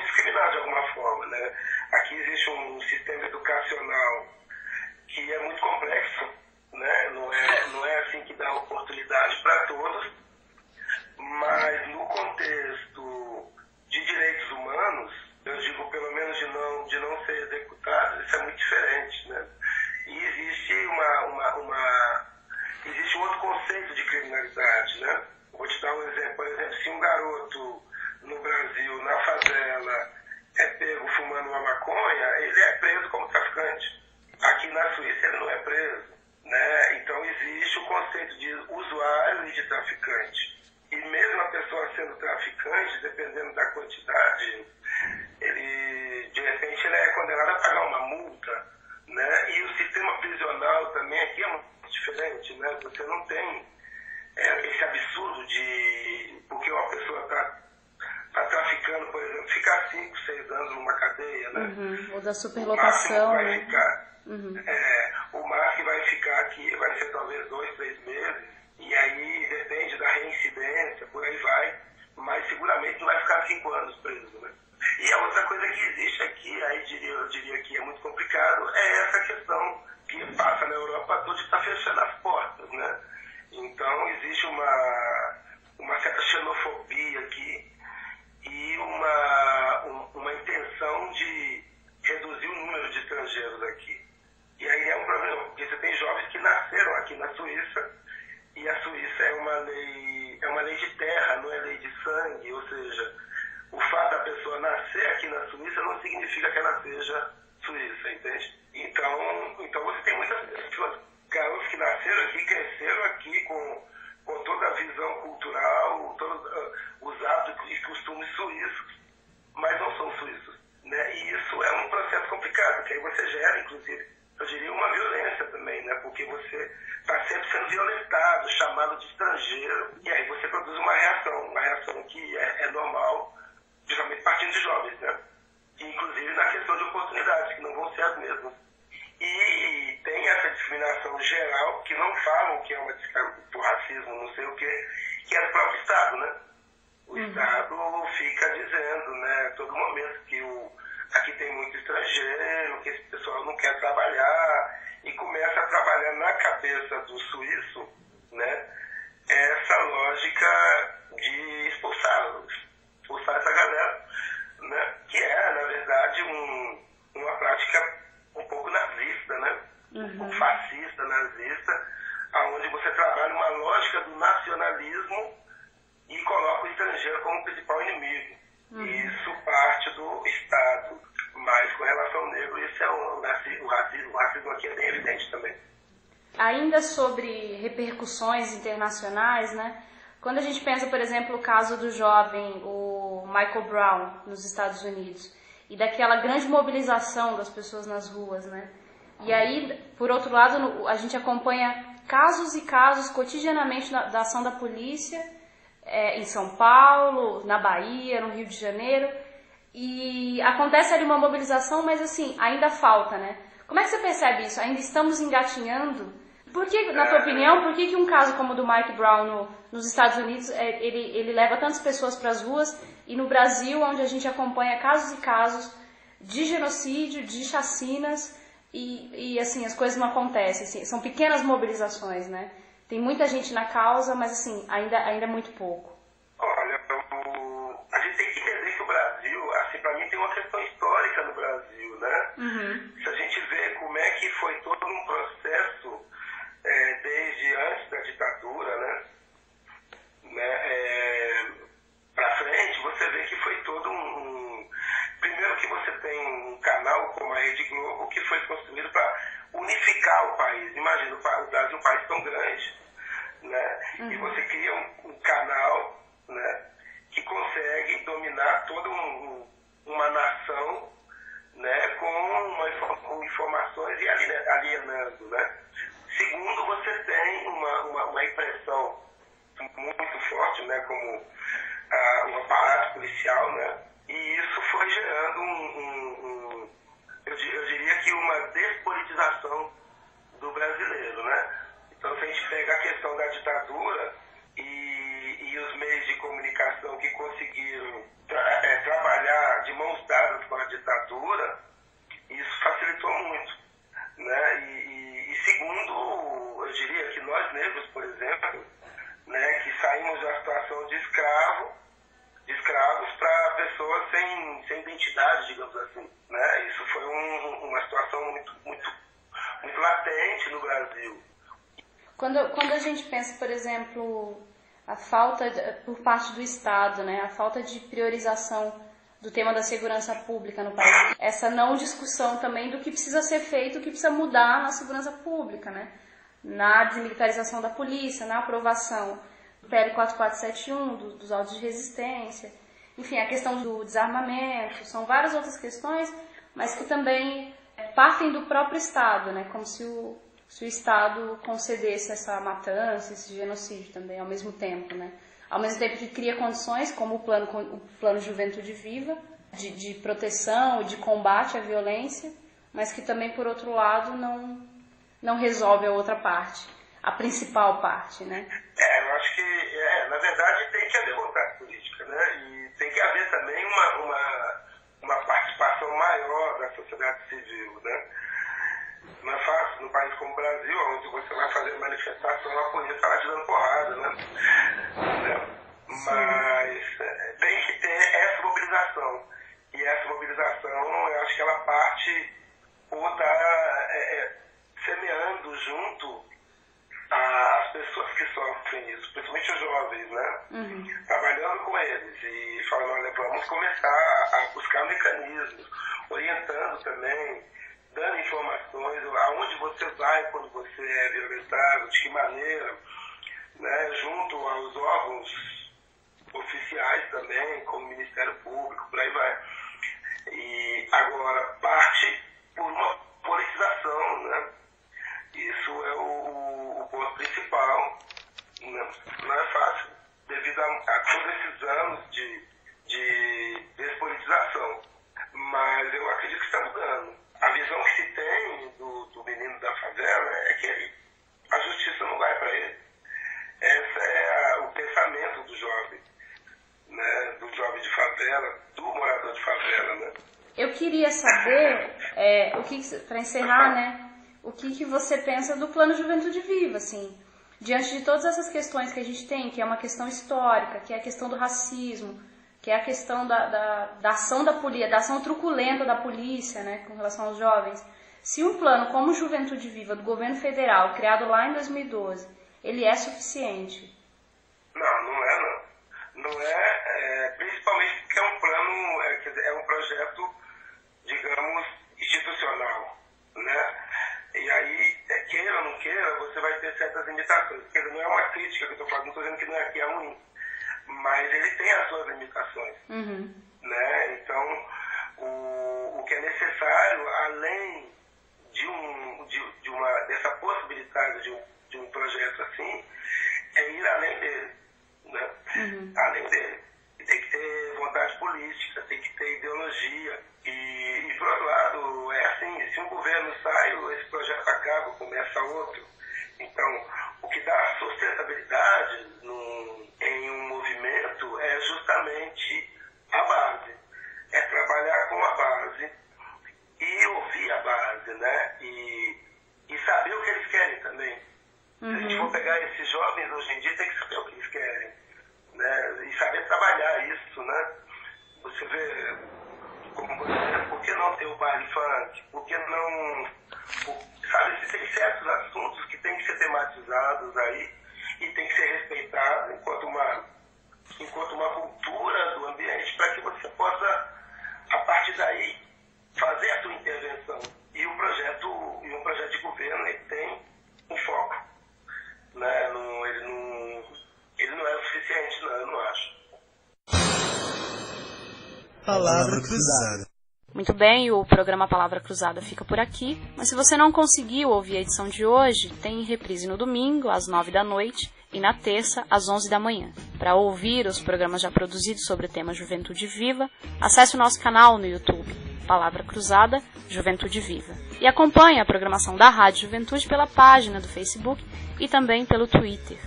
conceito de criminalidade, né? Vou te dar um exemplo. Por exemplo, se um garoto no Brasil, na favela, é pego fumando uma maconha, ele é preso como traficante. Aqui na Suíça ele não é preso, né? Então existe o conceito de usuário e de traficante. E mesmo a pessoa sendo traficante, dependendo da quantidade, de repente ele é condenado a pagar uma multa, né? E o sistema prisional também aqui é muito diferente, né? Você não tem esse absurdo porque uma pessoa está traficando, por exemplo, ficar 5, 6 anos numa cadeia, né? Ou da superlotação, né? O máximo vai ficar aqui, vai ser talvez 2, 3 meses, e aí depende da reincidência, por aí vai, mas seguramente não vai ficar 5 anos preso, né? E a outra coisa que existe aqui, aí eu diria que é muito complicado, é essa questão que passa na Europa toda de estar fechando as portas, né? Então existe uma certa xenofobia aqui e uma intenção de reduzir o número de estrangeiros aqui. E aí é um problema, porque você tem jovens que nasceram aqui na Suíça, e a Suíça é uma lei de terra, não é lei de sangue, ou seja, o fato da pessoa nascer aqui na Suíça não significa que ela seja suíça, entende? Então você tem muitas pessoas, garotos que nasceram aqui, cresceram aqui com toda a visão cultural, todos os hábitos e costumes suíços, mas não são suíços, né? E isso é um processo complicado, que aí você gera, inclusive, eu diria uma violência também, né? Porque você está sempre sendo violentado, chamado de estrangeiro, e aí você produz uma reação que é normal, principalmente partindo de jovens, né? Inclusive na questão de oportunidades, que não vão ser as mesmas. E tem essa discriminação geral, que não falam que é uma discriminação por racismo, não sei o quê, que é do próprio Estado, né? O Estado fica dizendo, né, a todo momento que aqui tem muito estrangeiro, que esse pessoal não quer trabalhar, e começa a trabalhar na cabeça do suíço, né, essa lógica de expulsar essa galera, né, que é, na verdade, uma prática um pouco nazista, né, um pouco fascista, nazista, onde você trabalha uma lógica do nacionalismo e coloca o estrangeiro como principal inimigo. Isso parte do Estado, mas com relação ao negro, isso é o racismo aqui é bem evidente também. Ainda sobre repercussões internacionais, né? Quando a gente pensa, por exemplo, o caso do jovem, o Michael Brown, nos Estados Unidos, e daquela grande mobilização das pessoas nas ruas, né? E aí, por outro lado, a gente acompanha casos e casos cotidianamente da ação da polícia, em São Paulo, na Bahia, no Rio de Janeiro, e acontece ali uma mobilização, mas assim, ainda falta, né? Como é que você percebe isso? Ainda estamos engatinhando? Por que, na tua opinião, por que um caso como o do Mike Brown nos Estados Unidos, ele leva tantas pessoas para as ruas, e no Brasil, onde a gente acompanha casos e casos de genocídio, de chacinas, e assim, as coisas não acontecem, assim, são pequenas mobilizações, né? Tem muita gente na causa, mas assim, ainda é muito pouco. Olha, a gente tem que entender que o Brasil, assim, para mim tem uma questão histórica no Brasil, né? Se a gente vê como é que foi todo um processo desde antes da ditadura, né? Para frente, você vê que foi todo primeiro que você tem um canal como a Rede Globo que foi construído para unificar o país. Imagina, o Brasil é um país tão grande, né? E você cria um canal, né, que consegue dominar toda uma nação, né, com informações e alienando, né? Segundo, você tem uma impressão muito forte, né, como um aparato policial, né? E isso foi gerando eu diria que uma despolitização do brasileiro, né? Então, se a gente pega a questão da ditadura e os meios de comunicação que conseguiram trabalhar de mãos dadas com a ditadura, isso facilitou muito, né? E segundo, eu diria que nós negros, por exemplo, né, que saímos da situação de escravos para pessoas sem identidade, digamos assim, né? Isso foi uma situação muito, muito, muito latente no Brasil. Quando a gente pensa, por exemplo, a falta, por parte do Estado, né, a falta de priorização do tema da segurança pública no país, essa não discussão também do que precisa ser feito, o que precisa mudar na segurança pública, né, na desmilitarização da polícia, na aprovação do PL 4471, dos autos de resistência, enfim, a questão do desarmamento, são várias outras questões, mas que também partem do próprio Estado, né, como se o Estado concedesse essa matança, esse genocídio também, ao mesmo tempo, né? Ao mesmo tempo que cria condições, como o plano Juventude Viva, de proteção e de combate à violência, mas que também, por outro lado, não resolve a outra parte, a principal parte, né? Eu acho que, na verdade, tem que haver vontade política, né? E tem que haver também uma participação maior da sociedade civil, né? Não é fácil num país como o Brasil, onde você vai fazer manifestação, a polícia está lá te dando porrada, né? Mas tem que ter essa mobilização. E essa mobilização, eu acho que ela parte por estar semeando junto às pessoas que sofrem isso, principalmente os jovens, né? Trabalhando com eles e falando, olha, vamos começar a buscar mecanismos, orientando também, dando informações, aonde você vai quando você é violentado, de que maneira, né, junto aos órgãos oficiais também, como o Ministério Público, por aí vai. E agora, parte por uma politização, né? Isso é o ponto principal. Não é fácil, devido a todos esses anos de despolitização. Mas eu acredito que está mudando. A visão que se tem do menino da favela é que a justiça não vai para ele. Esse é o pensamento do jovem, né? Do jovem de favela, do morador de favela, né? Eu queria saber, para encerrar, né, o que você pensa do plano Juventude Viva, assim, diante de todas essas questões que a gente tem, que é uma questão histórica, que é a questão do racismo, que é a questão da ação da polícia, da ação truculenta da polícia, né, com relação aos jovens. Se um plano como Juventude Viva do governo federal, criado lá em 2012, ele é suficiente? Não é, principalmente porque é um plano, é um projeto, digamos, institucional, né? E aí, queira ou não queira, você vai ter certas limitações. Porque não é uma crítica que eu estou falando, não estou dizendo que é ruim. Mas ele tem as suas limitações, né? Então, o que é necessário, além dessa possibilidade de um projeto assim, é ir além dele, né? Além dele. Tem que ter vontade política, tem que ter ideologia. E por outro lado, é assim, se um governo sai, esse projeto acaba, começa outro. Então, o que dá sustentabilidade em um movimento é justamente a base. É trabalhar com a base e ouvir a base, né? E saber o que eles querem também. Se a gente for pegar esses jovens hoje em dia, tem que saber o que eles querem, né? E saber trabalhar isso, né? Você vê, como você diz, por que não ter o baile funk? Por que não... Sabe, tem certos assuntos que têm que ser tematizados aí e tem que ser respeitados enquanto uma cultura do ambiente, para que você possa, a partir daí, fazer a sua intervenção. E um projeto de governo, ele tem um foco, né? Ele não é o suficiente, não, eu não acho. Palavra Cruzada. Muito bem, o programa Palavra Cruzada fica por aqui, mas se você não conseguiu ouvir a edição de hoje, tem reprise no domingo, às 9 da noite, e na terça, às 11 da manhã. Para ouvir os programas já produzidos sobre o tema Juventude Viva, acesse o nosso canal no YouTube, Palavra Cruzada, Juventude Viva. E acompanhe a programação da Rádio Juventude pela página do Facebook e também pelo Twitter.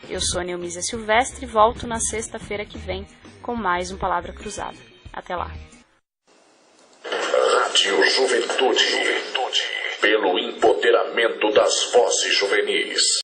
Eu sou Neumísia Silvestre e volto na sexta-feira que vem com mais um Palavra Cruzada. Até lá. Rádio Juventude. Pelo empoderamento das vozes juvenis.